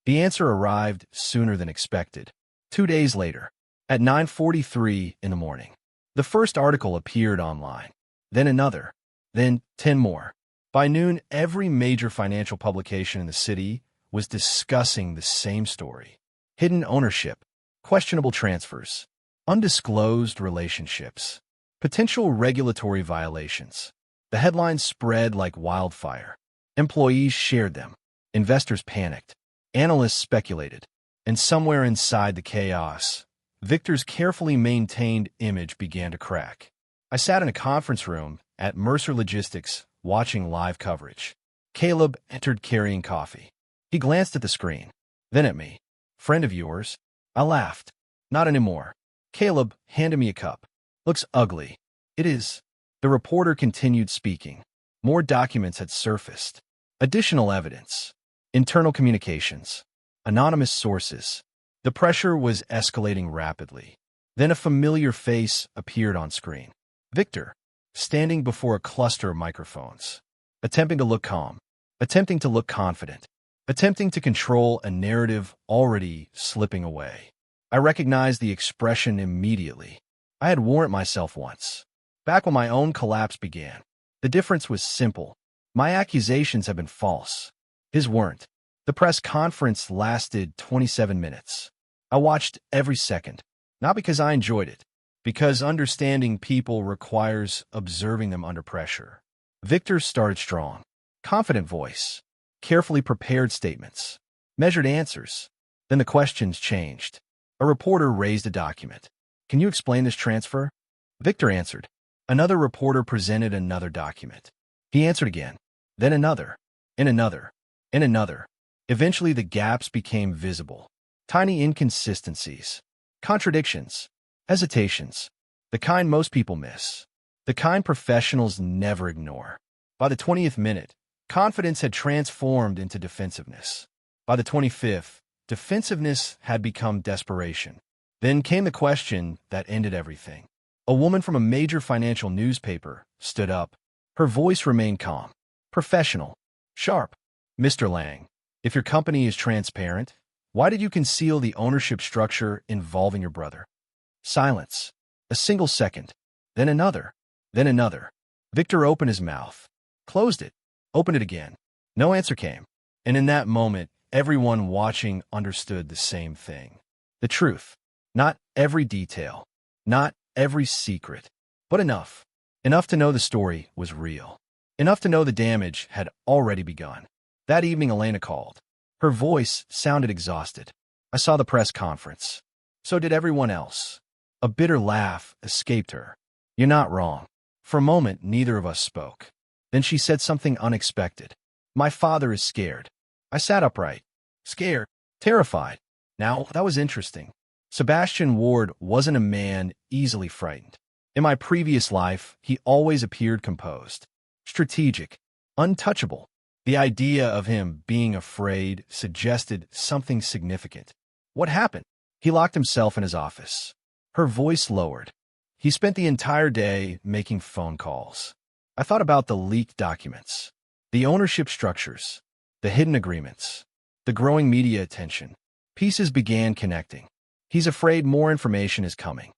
The answer arrived sooner than expected. 2 days later, at 9:43 in the morning, the first article appeared online, then another, then 10 more. By noon, every major financial publication in the city was discussing the same story. Hidden ownership, questionable transfers, undisclosed relationships, potential regulatory violations. The headlines spread like wildfire. Employees shared them. Investors panicked. Analysts speculated. And somewhere inside the chaos, Victor's carefully maintained image began to crack. I sat in a conference room at Mercer Logistics, watching live coverage. Caleb entered carrying coffee. He glanced at the screen, then at me. "Friend of yours?" I laughed. "Not anymore." Caleb handed me a cup. "Looks ugly." "It is." The reporter continued speaking. More documents had surfaced. Additional evidence. Internal communications. Anonymous sources. The pressure was escalating rapidly. Then a familiar face appeared on screen. Victor, standing before a cluster of microphones. Attempting to look calm. Attempting to look confident. Attempting to control a narrative already slipping away. I recognized the expression immediately. I had worn it myself once. Back when my own collapse began. The difference was simple. My accusations had been false. His weren't. The press conference lasted 27 minutes. I watched every second, not because I enjoyed it, because understanding people requires observing them under pressure. Victor started strong. Confident voice. Carefully prepared statements. Measured answers. Then the questions changed. A reporter raised a document. "Can you explain this transfer?" Victor answered. Another reporter presented another document. He answered again. Then another. And another. And another. Eventually the gaps became visible. Tiny inconsistencies. Contradictions. Hesitations. The kind most people miss. The kind professionals never ignore. By the 20th minute, confidence had transformed into defensiveness. By the 25th, defensiveness had become desperation. Then came the question that ended everything. A woman from a major financial newspaper stood up. Her voice remained calm, professional, sharp. "Mr. Lang, if your company is transparent, why did you conceal the ownership structure involving your brother?" Silence. A single second. Then another. Then another. Victor opened his mouth. Closed it. Opened it again. No answer came. And in that moment, everyone watching understood the same thing. The truth. Not every detail. Not every secret. But enough. Enough to know the story was real. Enough to know the damage had already begun. That evening, Elena called. Her voice sounded exhausted. I saw the press conference. So did everyone else. A bitter laugh escaped her. "You're not wrong." For a moment, neither of us spoke. Then she said something unexpected. "My father is scared." I sat upright. Scared. Terrified. Now, that was interesting. Sebastian Ward wasn't a man easily frightened. In my previous life, he always appeared composed, strategic, untouchable. The idea of him being afraid suggested something significant. What happened? He locked himself in his office. Her voice lowered. He spent the entire day making phone calls. I thought about the leaked documents, the ownership structures, the hidden agreements, the growing media attention. Pieces began connecting. He's afraid more information is coming.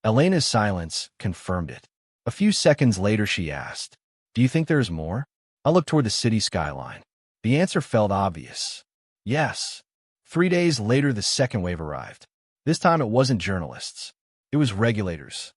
Elena's silence confirmed it. A few seconds later, she asked, "Do you think there is more?" I looked toward the city skyline. The answer felt obvious. Yes. 3 days later, the second wave arrived. This time it wasn't journalists. It was regulators.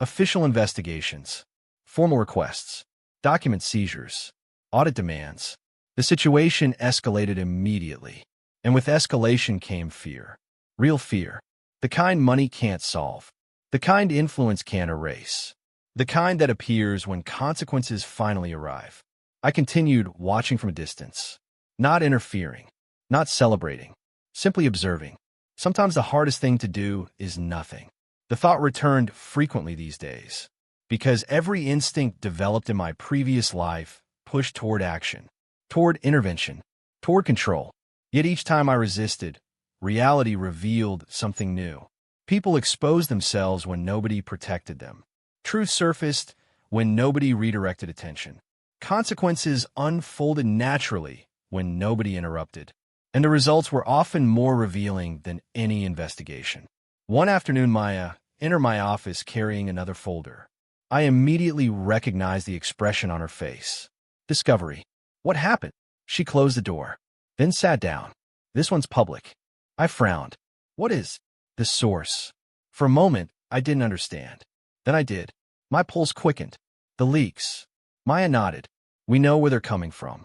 Official investigations. Formal requests. Document seizures. Audit demands. The situation escalated immediately. And with escalation came fear. Real fear. The kind money can't solve. The kind influence can't erase. The kind that appears when consequences finally arrive. I continued watching from a distance. Not interfering. Not celebrating. Simply observing. Sometimes the hardest thing to do is nothing. The thought returned frequently these days. Because every instinct developed in my previous life pushed toward action. Toward intervention. Toward control. Yet each time I resisted, reality revealed something new. People exposed themselves when nobody protected them. Truth surfaced when nobody redirected attention. Consequences unfolded naturally when nobody interrupted. And the results were often more revealing than any investigation. One afternoon, Maya entered my office carrying another folder. I immediately recognized the expression on her face. Discovery. What happened? She closed the door, then sat down. This one's public. I frowned. What is the source? For a moment, I didn't understand. Then I did. My pulse quickened. The leaks. Maya nodded. We know where they're coming from.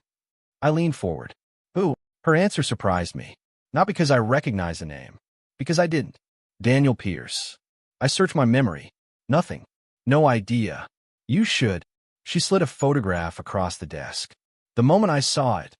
I leaned forward. Who? Her answer surprised me. Not because I recognized the name, because I didn't. Daniel Pierce. I searched my memory. Nothing. No idea. You should. She slid a photograph across the desk. The moment I saw it,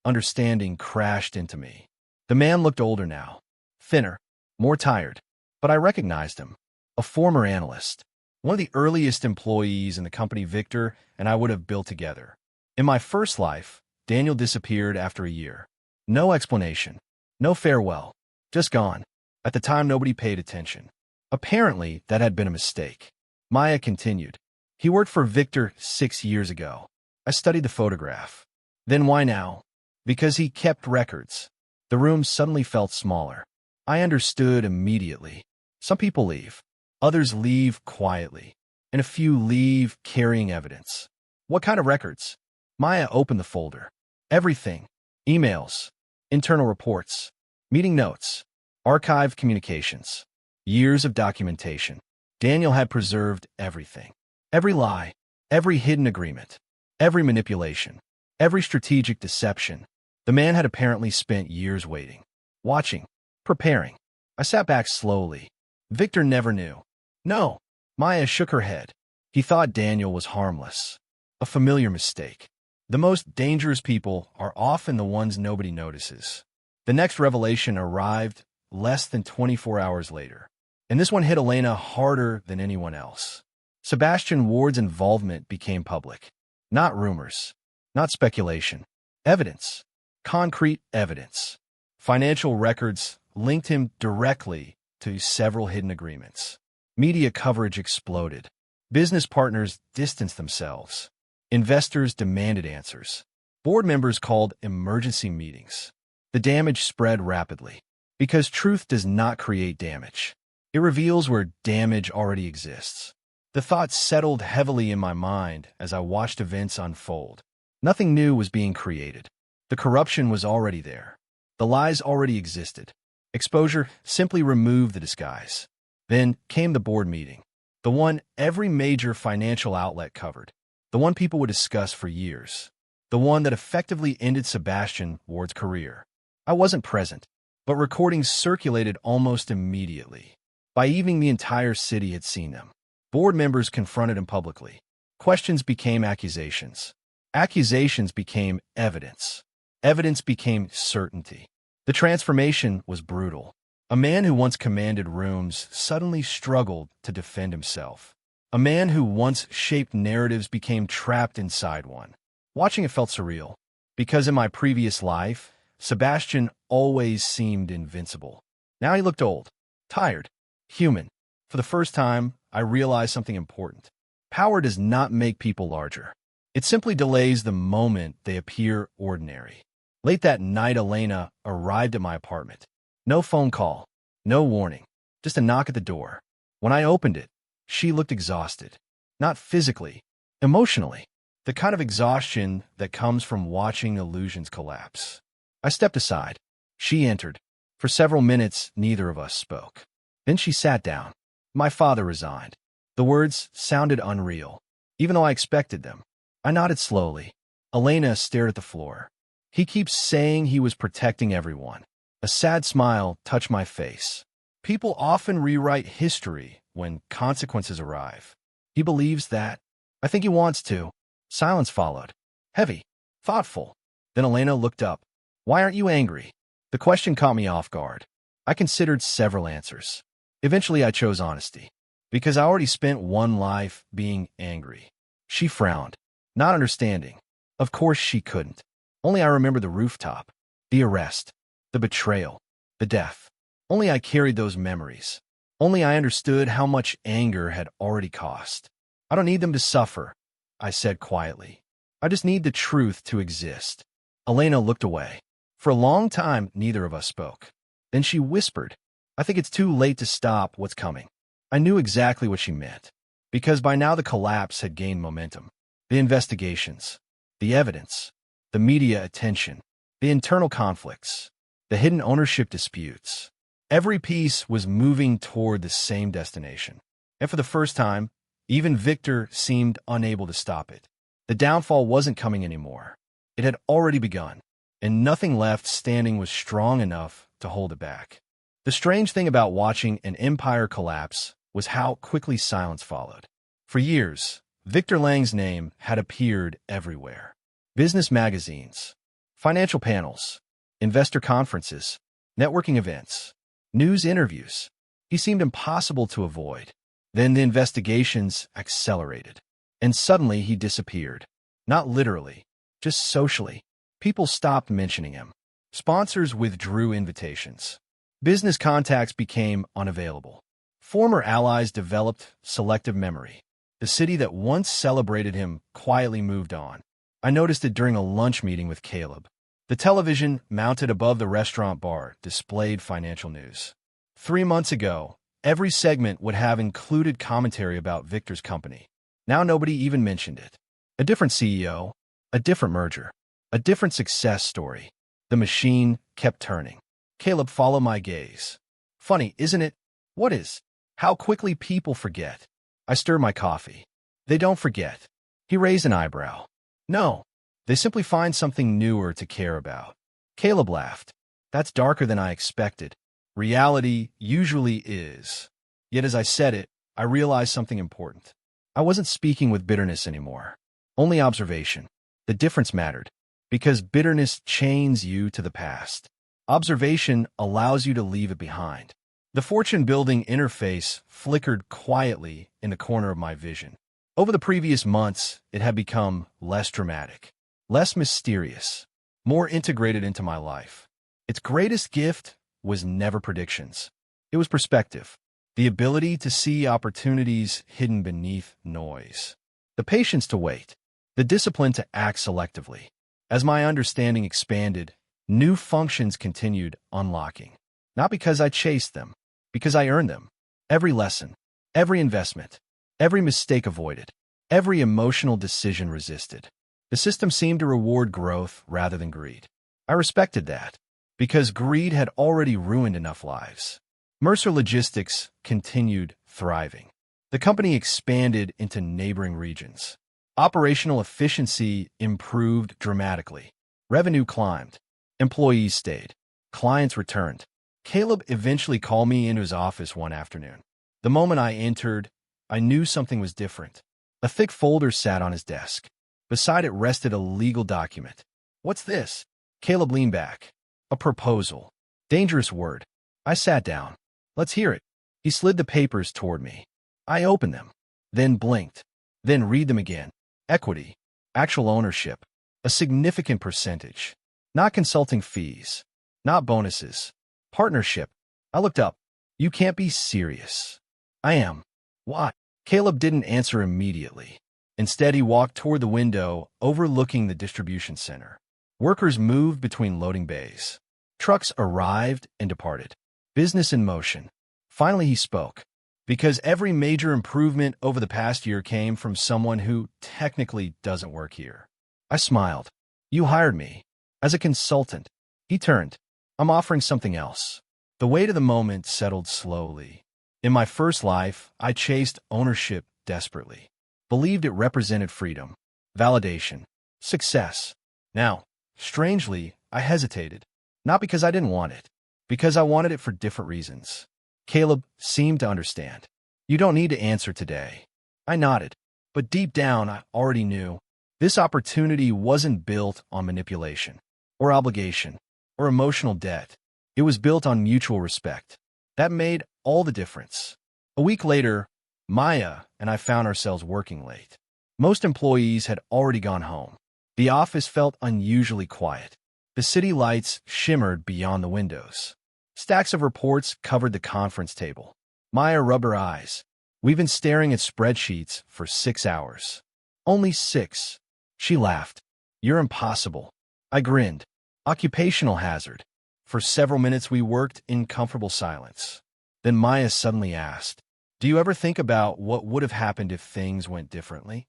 understanding crashed into me. The man looked older now, thinner, more tired, but I recognized him. A former analyst. One of the earliest employees in the company Victor and I would have built together. In my first life, Daniel disappeared after a year. No explanation. No farewell. Just gone. At the time, nobody paid attention. Apparently, that had been a mistake. Maya continued. He worked for Victor 6 years ago. I studied the photograph. Then why now? Because he kept records. The room suddenly felt smaller. I understood immediately. Some people leave. Others leave quietly. And a few leave carrying evidence. What kind of records? Maya opened the folder. Everything. Emails. Internal reports. Meeting notes. Archived communications. Years of documentation. Daniel had preserved everything. Every lie. Every hidden agreement. Every manipulation. Every strategic deception. The man had apparently spent years waiting. Watching. Preparing. I sat back slowly. Victor never knew. No. Maya shook her head. He thought Daniel was harmless. A familiar mistake. The most dangerous people are often the ones nobody notices. The next revelation arrived less than 24 hours later. And this one hit Elena harder than anyone else. Sebastian Ward's involvement became public. Not rumors. Not speculation. Evidence. Concrete evidence. Financial records linked him directly to several hidden agreements. Media coverage exploded. Business partners distanced themselves. Investors demanded answers. Board members called emergency meetings. The damage spread rapidly. Because truth does not create damage. It reveals where damage already exists. The thought settled heavily in my mind as I watched events unfold. Nothing new was being created. The corruption was already there. The lies already existed. Exposure simply removed the disguise. Then came the board meeting. The one every major financial outlet covered. The one people would discuss for years. The one that effectively ended Sebastian Ward's career. I wasn't present, but recordings circulated almost immediately. By evening, the entire city had seen them. Board members confronted him publicly. Questions became accusations. Accusations became evidence. Evidence became certainty. The transformation was brutal. A man who once commanded rooms suddenly struggled to defend himself. A man who once shaped narratives became trapped inside one. Watching it felt surreal, because in my previous life, Sebastian always seemed invincible. Now he looked old, tired, human. For the first time, I realized something important. Power does not make people larger. It simply delays the moment they appear ordinary. Late that night, Elena arrived at my apartment. No phone call, no warning, just a knock at the door. When I opened it, she looked exhausted. Not physically, emotionally. The kind of exhaustion that comes from watching illusions collapse. I stepped aside. She entered. For several minutes, neither of us spoke. Then she sat down. My father resigned. The words sounded unreal, even though I expected them. I nodded slowly. Elena stared at the floor. He keeps saying he was protecting everyone. A sad smile touched my face. People often rewrite history when consequences arrive. He believes that. I think he wants to. Silence followed. Heavy. Thoughtful. Then Elena looked up. Why aren't you angry? The question caught me off guard. I considered several answers. Eventually, I chose honesty. Because I already spent one life being angry. She frowned, not understanding. Of course she couldn't. Only I remember the rooftop, the arrest, the betrayal, the death. Only I carried those memories. Only I understood how much anger had already cost. I don't need them to suffer, I said quietly. I just need the truth to exist. Elena looked away. For a long time, neither of us spoke. Then she whispered, I think it's too late to stop what's coming. I knew exactly what she meant, because by now the collapse had gained momentum. The investigations, the evidence, the media attention, the internal conflicts, the hidden ownership disputes. Every piece was moving toward the same destination. And for the first time, even Victor seemed unable to stop it. The downfall wasn't coming anymore. It had already begun, and nothing left standing was strong enough to hold it back. The strange thing about watching an empire collapse was how quickly silence followed. For years, Victor Lang's name had appeared everywhere. Business magazines, financial panels, investor conferences, networking events, news interviews. He seemed impossible to avoid. Then the investigations accelerated, and suddenly he disappeared. Not literally, just socially. People stopped mentioning him. Sponsors withdrew invitations. Business contacts became unavailable. Former allies developed selective memory. The city that once celebrated him quietly moved on. I noticed it during a lunch meeting with Caleb. The television mounted above the restaurant bar displayed financial news. 3 months ago, every segment would have included commentary about Victor's company. Now nobody even mentioned it. A different CEO, a different merger, a different success story. The machine kept turning. Caleb followed my gaze. Funny, isn't it? What is? How quickly people forget. I stirred my coffee. They don't forget. He raised an eyebrow. No, they simply find something newer to care about. Caleb laughed. That's darker than I expected. Reality usually is. Yet as I said it, I realized something important. I wasn't speaking with bitterness anymore. Only observation. The difference mattered, because bitterness chains you to the past. Observation allows you to leave it behind. The fortune-building interface flickered quietly in the corner of my vision. Over the previous months, it had become less dramatic, less mysterious, more integrated into my life. Its greatest gift was never predictions. It was perspective, the ability to see opportunities hidden beneath noise, the patience to wait, the discipline to act selectively. As my understanding expanded, new functions continued unlocking. Not because I chased them, because I earned them. Every lesson, every investment, every mistake avoided, every emotional decision resisted. The system seemed to reward growth rather than greed. I respected that, because greed had already ruined enough lives. Mercer Logistics continued thriving. The company expanded into neighboring regions. Operational efficiency improved dramatically. Revenue climbed. Employees stayed. Clients returned. Caleb eventually called me into his office one afternoon. The moment I entered, I knew something was different. A thick folder sat on his desk. Beside it rested a legal document. What's this? Caleb leaned back. A proposal. Dangerous word. I sat down. Let's hear it. He slid the papers toward me. I opened them, then blinked, then read them again. Equity. Actual ownership. A significant percentage. Not consulting fees. Not bonuses. Partnership. I looked up. You can't be serious. I am. Why? Caleb didn't answer immediately. Instead, he walked toward the window overlooking the distribution center. Workers moved between loading bays. Trucks arrived and departed. Business in motion. Finally, he spoke. Because every major improvement over the past year came from someone who technically doesn't work here. I smiled. You hired me. As a consultant. He turned. I'm offering something else. The weight of the moment settled slowly. In my first life, I chased ownership desperately. Believed it represented freedom, validation, success. Now, strangely, I hesitated. Not because I didn't want it, because I wanted it for different reasons. Caleb seemed to understand. You don't need to answer today. I nodded, but deep down I already knew. This opportunity wasn't built on manipulation, or obligation, or emotional debt. It was built on mutual respect. That made all the difference. A week later, Maya and I found ourselves working late. Most employees had already gone home. The office felt unusually quiet. The city lights shimmered beyond the windows. Stacks of reports covered the conference table. Maya rubbed her eyes. We've been staring at spreadsheets for 6 hours. Only 6. She laughed. You're impossible. I grinned. Occupational hazard. For several minutes we worked in comfortable silence. Then Maya suddenly asked, do you ever think about what would have happened if things went differently?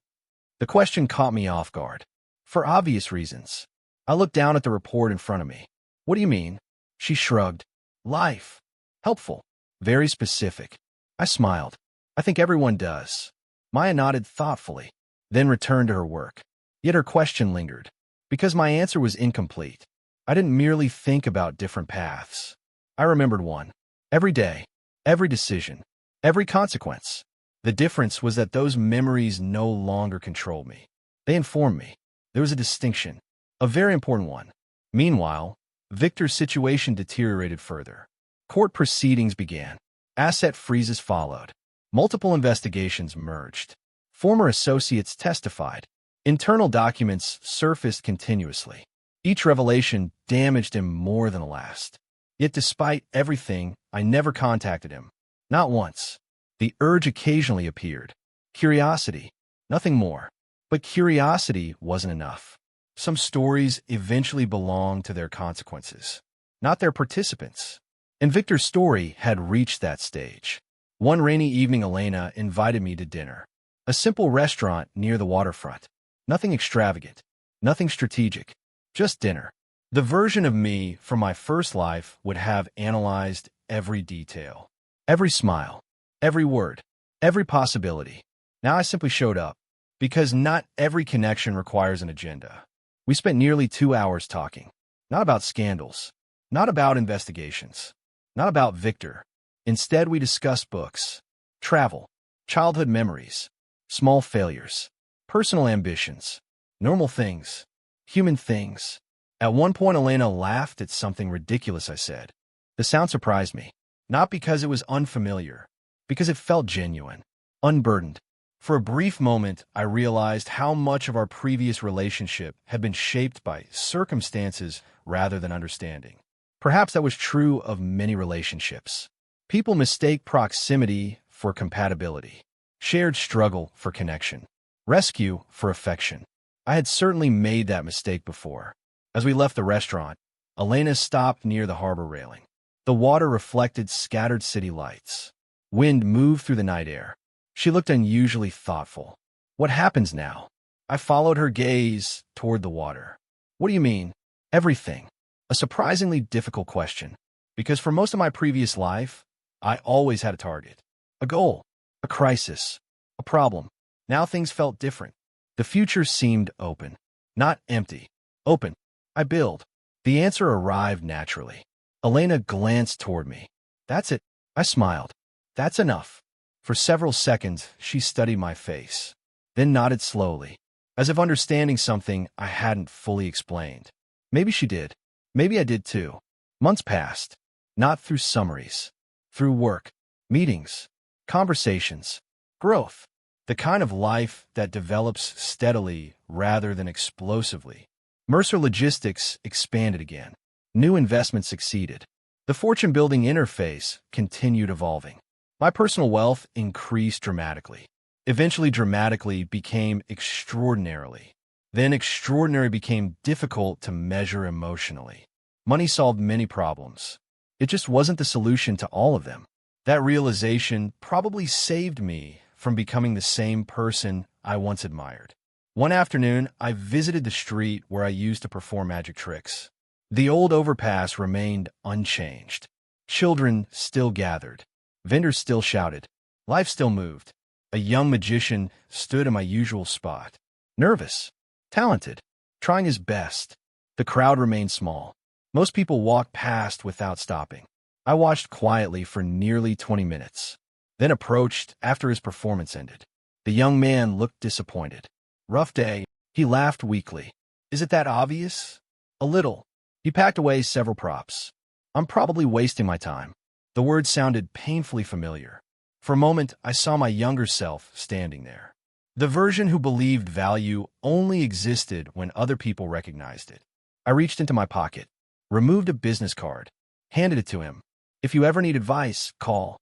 The question caught me off guard. For obvious reasons. I looked down at the report in front of me. What do you mean? She shrugged. Life. Helpful. Very specific. I smiled. I think everyone does. Maya nodded thoughtfully, then returned to her work. Yet her question lingered. Because my answer was incomplete. I didn't merely think about different paths. I remembered one. Every day, every decision, every consequence. The difference was that those memories no longer controlled me. They informed me. There was a distinction, a very important one. Meanwhile, Victor's situation deteriorated further. Court proceedings began. Asset freezes followed. Multiple investigations merged. Former associates testified. Internal documents surfaced continuously. Each revelation damaged him more than the last. Yet despite everything, I never contacted him. Not once. The urge occasionally appeared. Curiosity. Nothing more. But curiosity wasn't enough. Some stories eventually belonged to their consequences, not their participants. And Victor's story had reached that stage. One rainy evening, Elena invited me to dinner. A simple restaurant near the waterfront. Nothing extravagant. Nothing strategic. Just dinner. The version of me from my first life would have analyzed every detail. Every smile. Every word. Every possibility. Now I simply showed up. Because not every connection requires an agenda. We spent nearly 2 hours talking. Not about scandals. Not about investigations. Not about Victor. Instead, we discussed books, travel, childhood memories, small failures, personal ambitions, normal things, human things. At one point, Elena laughed at something ridiculous I said. The sound surprised me, not because it was unfamiliar, because it felt genuine, unburdened. For a brief moment, I realized how much of our previous relationship had been shaped by circumstances rather than understanding. Perhaps that was true of many relationships. People mistake proximity for compatibility, shared struggle for connection, rescue for affection. I had certainly made that mistake before. As we left the restaurant, Elena stopped near the harbor railing. The water reflected scattered city lights. Wind moved through the night air. She looked unusually thoughtful. What happens now? I followed her gaze toward the water. What do you mean? Everything. A surprisingly difficult question, because for most of my previous life, I always had a target, a goal, a crisis, a problem. Now things felt different. The future seemed open, not empty. Open. I build. The answer arrived naturally. Elena glanced toward me. That's it. I smiled. That's enough. For several seconds, she studied my face, then nodded slowly, as if understanding something I hadn't fully explained. Maybe she did. Maybe I did too. Months passed, not through summaries, through work, meetings, conversations, growth, the kind of life that develops steadily rather than explosively. Mercer Logistics expanded again. New investments succeeded. The fortune-building interface continued evolving. My personal wealth increased dramatically. Eventually, dramatically became extraordinarily. Then extraordinary became difficult to measure emotionally. Money solved many problems. It just wasn't the solution to all of them. That realization probably saved me from becoming the same person I once admired. One afternoon, I visited the street where I used to perform magic tricks. The old overpass remained unchanged. Children still gathered. Vendors still shouted. Life still moved. A young magician stood in my usual spot. Nervous. Talented, trying his best. The crowd remained small. Most people walked past without stopping. I watched quietly for nearly 20 minutes, then approached after his performance ended. The young man looked disappointed. Rough day, he laughed weakly. Is it that obvious? A little. He packed away several props. I'm probably wasting my time. The words sounded painfully familiar. For a moment, I saw my younger self standing there. The version who believed value only existed when other people recognized it. I reached into my pocket, removed a business card, handed it to him. If you ever need advice, call.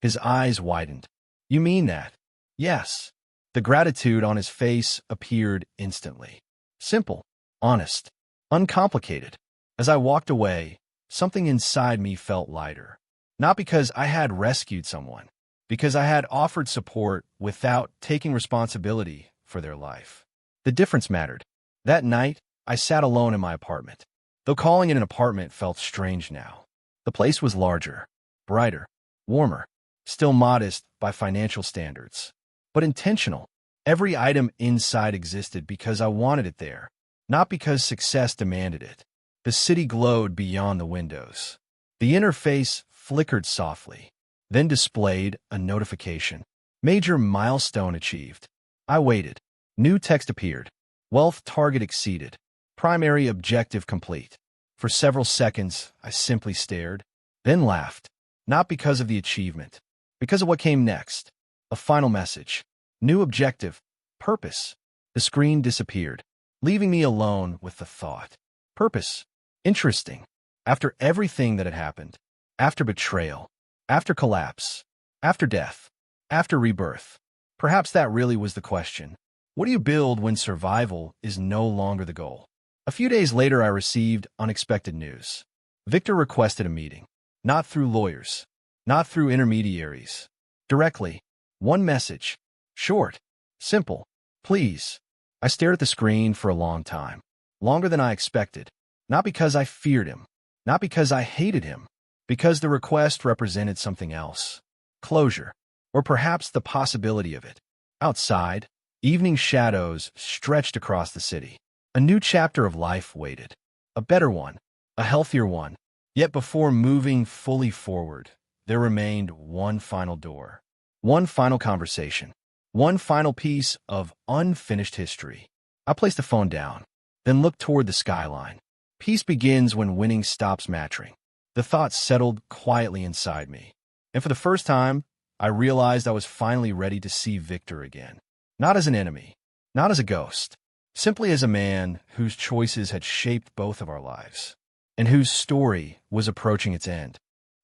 His eyes widened. You mean that? Yes. The gratitude on his face appeared instantly. Simple, honest, uncomplicated. As I walked away, something inside me felt lighter. Not because I had rescued someone, because I had offered support without taking responsibility for their life. The difference mattered. That night, I sat alone in my apartment. Though calling it an apartment felt strange now. The place was larger, brighter, warmer, still modest by financial standards, but intentional. Every item inside existed because I wanted it there, not because success demanded it. The city glowed beyond the windows. The interface flickered softly, then displayed a notification. Major milestone achieved. I waited. New text appeared. Wealth target exceeded. Primary objective complete. For several seconds, I simply stared, then laughed. Not because of the achievement, because of what came next. A final message. New objective. Purpose. The screen disappeared, leaving me alone with the thought. Purpose. Interesting. After everything that had happened, after betrayal, after collapse, after death, after rebirth, perhaps that really was the question. What do you build when survival is no longer the goal? A few days later, I received unexpected news. Victor requested a meeting. Not through lawyers, not through intermediaries. Directly. One message. Short. Simple. Please. I stared at the screen for a long time. Longer than I expected. Not because I feared him. Not because I hated him. Because the request represented something else. Closure. Or perhaps the possibility of it. Outside, evening shadows stretched across the city. A new chapter of life waited. A better one. A healthier one. Yet before moving fully forward, there remained one final door. One final conversation. One final piece of unfinished history. I placed the phone down, then looked toward the skyline. Peace begins when winning stops mattering. The thought settled quietly inside me. And for the first time, I realized I was finally ready to see Victor again. Not as an enemy, not as a ghost, simply as a man whose choices had shaped both of our lives, and whose story was approaching its end.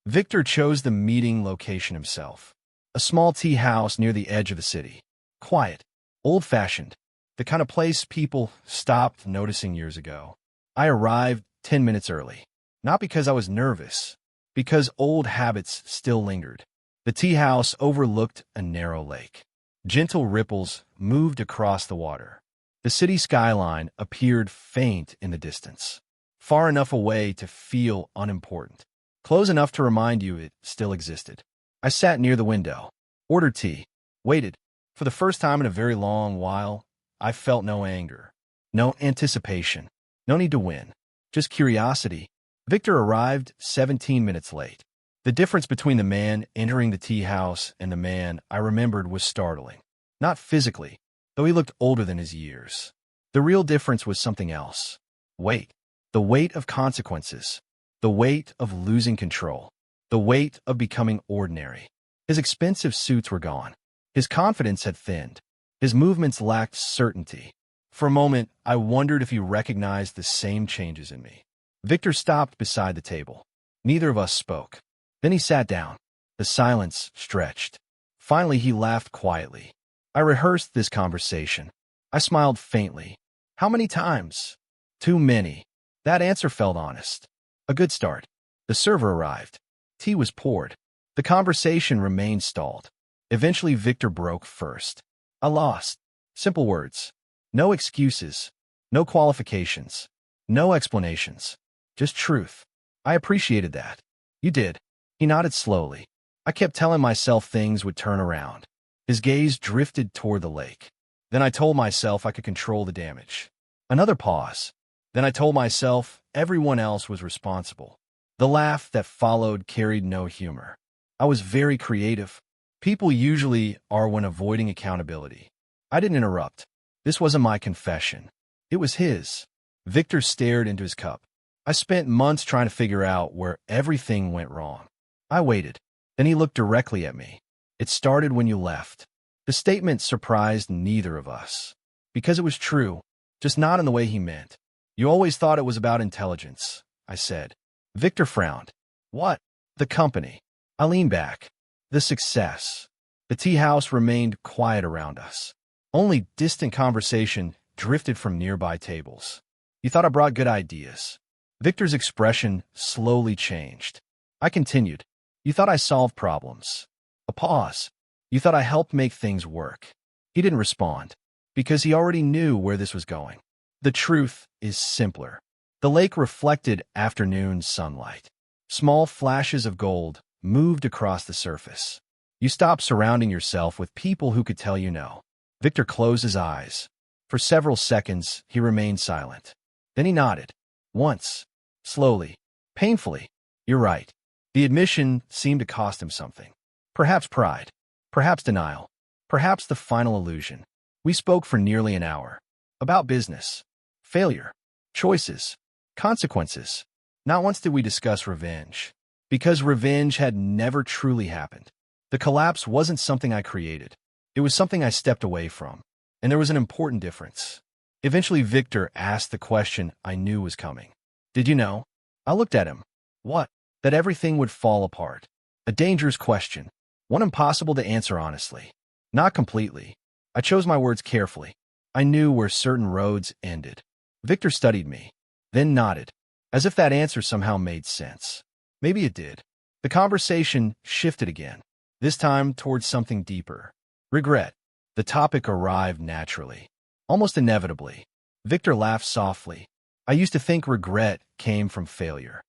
Victor chose the meeting location himself. A small tea house near the edge of the city. Quiet, old-fashioned, the kind of place people stopped noticing years ago. I arrived 10 minutes early, not because I was nervous, because old habits still lingered. The tea house overlooked a narrow lake. Gentle ripples moved across the water. The city skyline appeared faint in the distance, far enough away to feel unimportant, close enough to remind you it still existed. I sat near the window, ordered tea, waited. For the first time in a very long while, I felt no anger, no anticipation, no need to win, just curiosity. Victor arrived 17 minutes late. The difference between the man entering the tea house and the man I remembered was startling. Not physically, though he looked older than his years. The real difference was something else. Weight. The weight of consequences. The weight of losing control. The weight of becoming ordinary. His expensive suits were gone. His confidence had thinned. His movements lacked certainty. For a moment, I wondered if he recognized the same changes in me. Victor stopped beside the table. Neither of us spoke. Then he sat down. The silence stretched. Finally, he laughed quietly. I rehearsed this conversation. I smiled faintly. How many times? Too many. That answer felt honest. A good start. The server arrived. Tea was poured. The conversation remained stalled. Eventually, Victor broke first. I lost. Simple words. No excuses. No qualifications. No explanations. Just truth. I appreciated that. You did. He nodded slowly. I kept telling myself things would turn around. His gaze drifted toward the lake. Then I told myself I could control the damage. Another pause. Then I told myself everyone else was responsible. The laugh that followed carried no humor. I was very creative. People usually are when avoiding accountability. I didn't interrupt. This wasn't my confession. It was his. Victor stared into his cup. I spent months trying to figure out where everything went wrong. I waited. Then he looked directly at me. It started when you left. The statement surprised neither of us. Because it was true, just not in the way he meant. You always thought it was about intelligence, I said. Victor frowned. What? The company. I leaned back. The success. The tea house remained quiet around us. Only distant conversation drifted from nearby tables. You thought I brought good ideas. Victor's expression slowly changed. I continued. You thought I solved problems. A pause. You thought I helped make things work. He didn't respond, because he already knew where this was going. The truth is simpler. The lake reflected afternoon sunlight. Small flashes of gold moved across the surface. You stopped surrounding yourself with people who could tell you no. Victor closed his eyes. For several seconds, he remained silent. Then he nodded. Once. Slowly. Painfully. You're right. The admission seemed to cost him something. Perhaps pride. Perhaps denial. Perhaps the final illusion. We spoke for nearly an hour. About business. Failure. Choices. Consequences. Not once did we discuss revenge. Because revenge had never truly happened. The collapse wasn't something I created. It was something I stepped away from. And there was an important difference. Eventually, Victor asked the question I knew was coming. Did you know? I looked at him. What? That everything would fall apart. A dangerous question. One impossible to answer honestly. Not completely. I chose my words carefully. I knew where certain roads ended. Victor studied me, then nodded, as if that answer somehow made sense. Maybe it did. The conversation shifted again, this time towards something deeper. Regret. The topic arrived naturally, almost inevitably. Victor laughed softly. I used to think regret came from failure.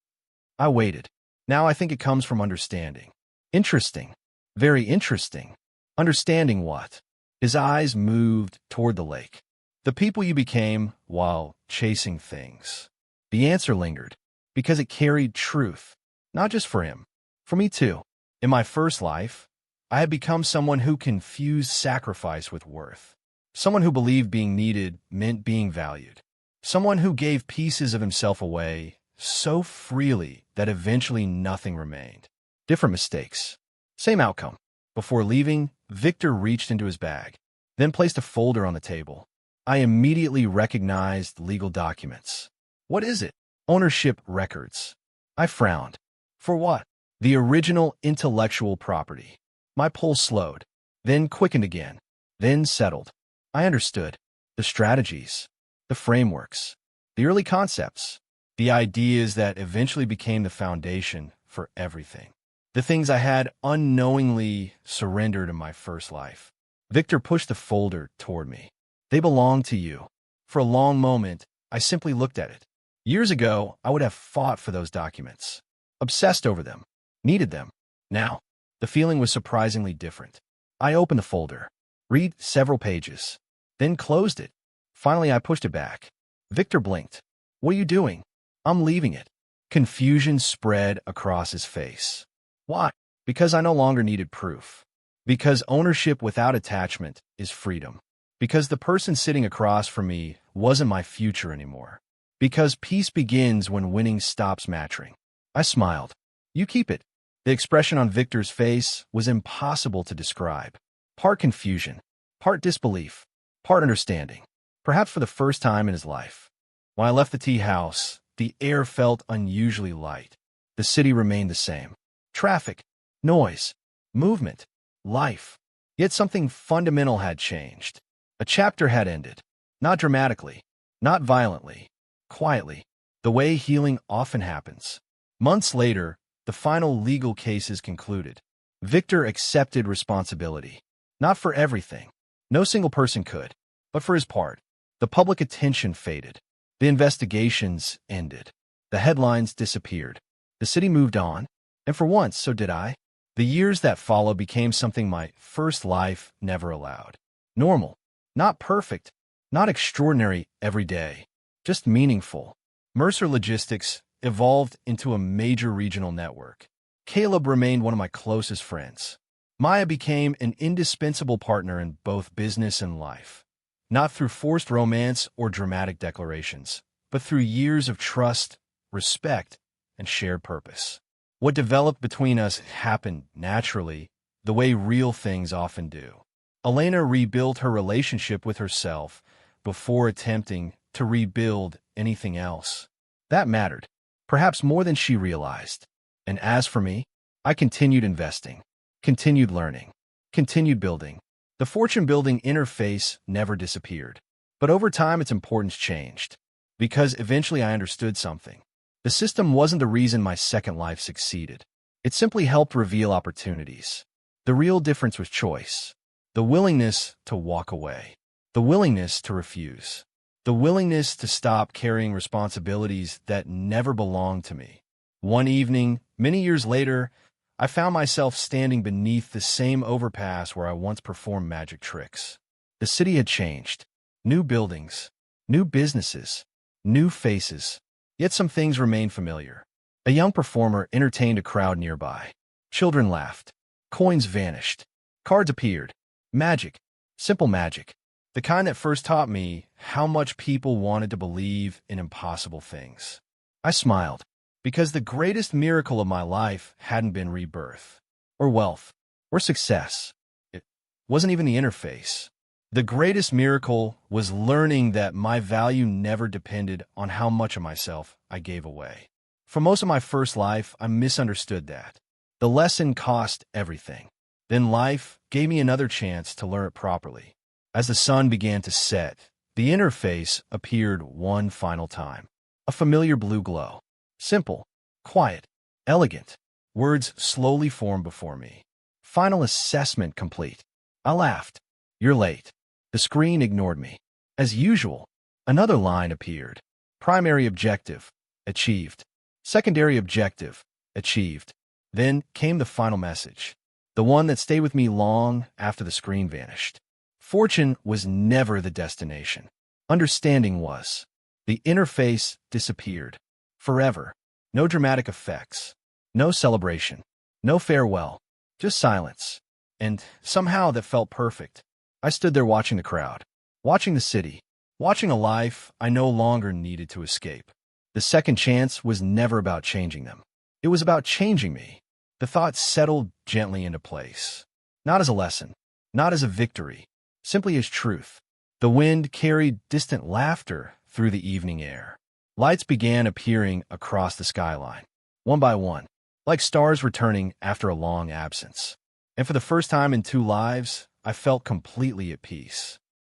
I waited. Now I think it comes from understanding. Interesting. Very interesting. Understanding what? His eyes moved toward the lake. The people you became while chasing things. The answer lingered, because it carried truth, not just for him, for me too. In my first life, I had become someone who confused sacrifice with worth. Someone who believed being needed meant being valued. Someone who gave pieces of himself away so freely that eventually nothing remained. Different mistakes. Same outcome. Before leaving, Victor reached into his bag, then placed a folder on the table. I immediately recognized legal documents. What is it? Ownership records. I frowned. For what? The original intellectual property. My pulse slowed, then quickened again, then settled. I understood. The strategies, the frameworks, the early concepts, the ideas that eventually became the foundation for everything. The things I had unknowingly surrendered in my first life. Victor pushed the folder toward me. They belong to you. For a long moment, I simply looked at it. Years ago, I would have fought for those documents, obsessed over them, needed them. Now, the feeling was surprisingly different. I opened the folder, read several pages, then closed it. Finally, I pushed it back. Victor blinked. What are you doing? I'm leaving it. Confusion spread across his face. Why? Because I no longer needed proof. Because ownership without attachment is freedom. Because the person sitting across from me wasn't my future anymore. Because peace begins when winning stops mattering. I smiled. You keep it. The expression on Victor's face was impossible to describe. Part confusion, part disbelief, part understanding. Perhaps for the first time in his life. When I left the tea house, the air felt unusually light. The city remained the same. Traffic, noise, movement, life. Yet something fundamental had changed. A chapter had ended. Not dramatically, not violently, quietly, the way healing often happens. Months later, the final legal case is concluded. Victor accepted responsibility. Not for everything. No single person could. But for his part. The public attention faded. The investigations ended. The headlines disappeared. The city moved on. And for once, so did I. The years that followed became something my first life never allowed. Normal. Not perfect. Not extraordinary every day. Just meaningful. Mercer Logistics evolved into a major regional network. Caleb remained one of my closest friends. Maya became an indispensable partner in both business and life. Not through forced romance or dramatic declarations, but through years of trust, respect, and shared purpose. What developed between us happened naturally, the way real things often do. Elena rebuilt her relationship with herself before attempting to rebuild anything else. That mattered, perhaps more than she realized. And as for me, I continued investing, continued learning, continued building. The fortune-building interface never disappeared. But over time, its importance changed. Because eventually I understood something. The system wasn't the reason my second life succeeded. It simply helped reveal opportunities. The real difference was choice. The willingness to walk away. The willingness to refuse. The willingness to stop carrying responsibilities that never belonged to me. One evening, many years later, I found myself standing beneath the same overpass where I once performed magic tricks. The city had changed. New buildings, new businesses, new faces. Yet some things remained familiar. A young performer entertained a crowd nearby. Children laughed. Coins vanished. Cards appeared. Magic. Simple magic. The kind that first taught me how much people wanted to believe in impossible things. I smiled, because the greatest miracle of my life hadn't been rebirth, or wealth, or success. It wasn't even the interface. The greatest miracle was learning that my value never depended on how much of myself I gave away. For most of my first life, I misunderstood that. The lesson cost everything. Then life gave me another chance to learn it properly. As the sun began to set, the interface appeared one final time. A familiar blue glow. Simple, quiet, elegant. Words slowly formed before me. Final assessment complete. I laughed. You're late. The screen ignored me. As usual, another line appeared. Primary objective, achieved. Secondary objective, achieved. Then came the final message. The one that stayed with me long after the screen vanished. Fortune was never the destination. Understanding was. The interface disappeared. Forever. No dramatic effects. No celebration. No farewell. Just silence. And somehow that felt perfect. I stood there watching the crowd. Watching the city. Watching a life I no longer needed to escape. The second chance was never about changing them. It was about changing me. The thought settled gently into place. Not as a lesson. Not as a victory. Simply as truth. The wind carried distant laughter through the evening air. Lights began appearing across the skyline, one by one, like stars returning after a long absence. And for the first time in 2 lives, I felt completely at peace.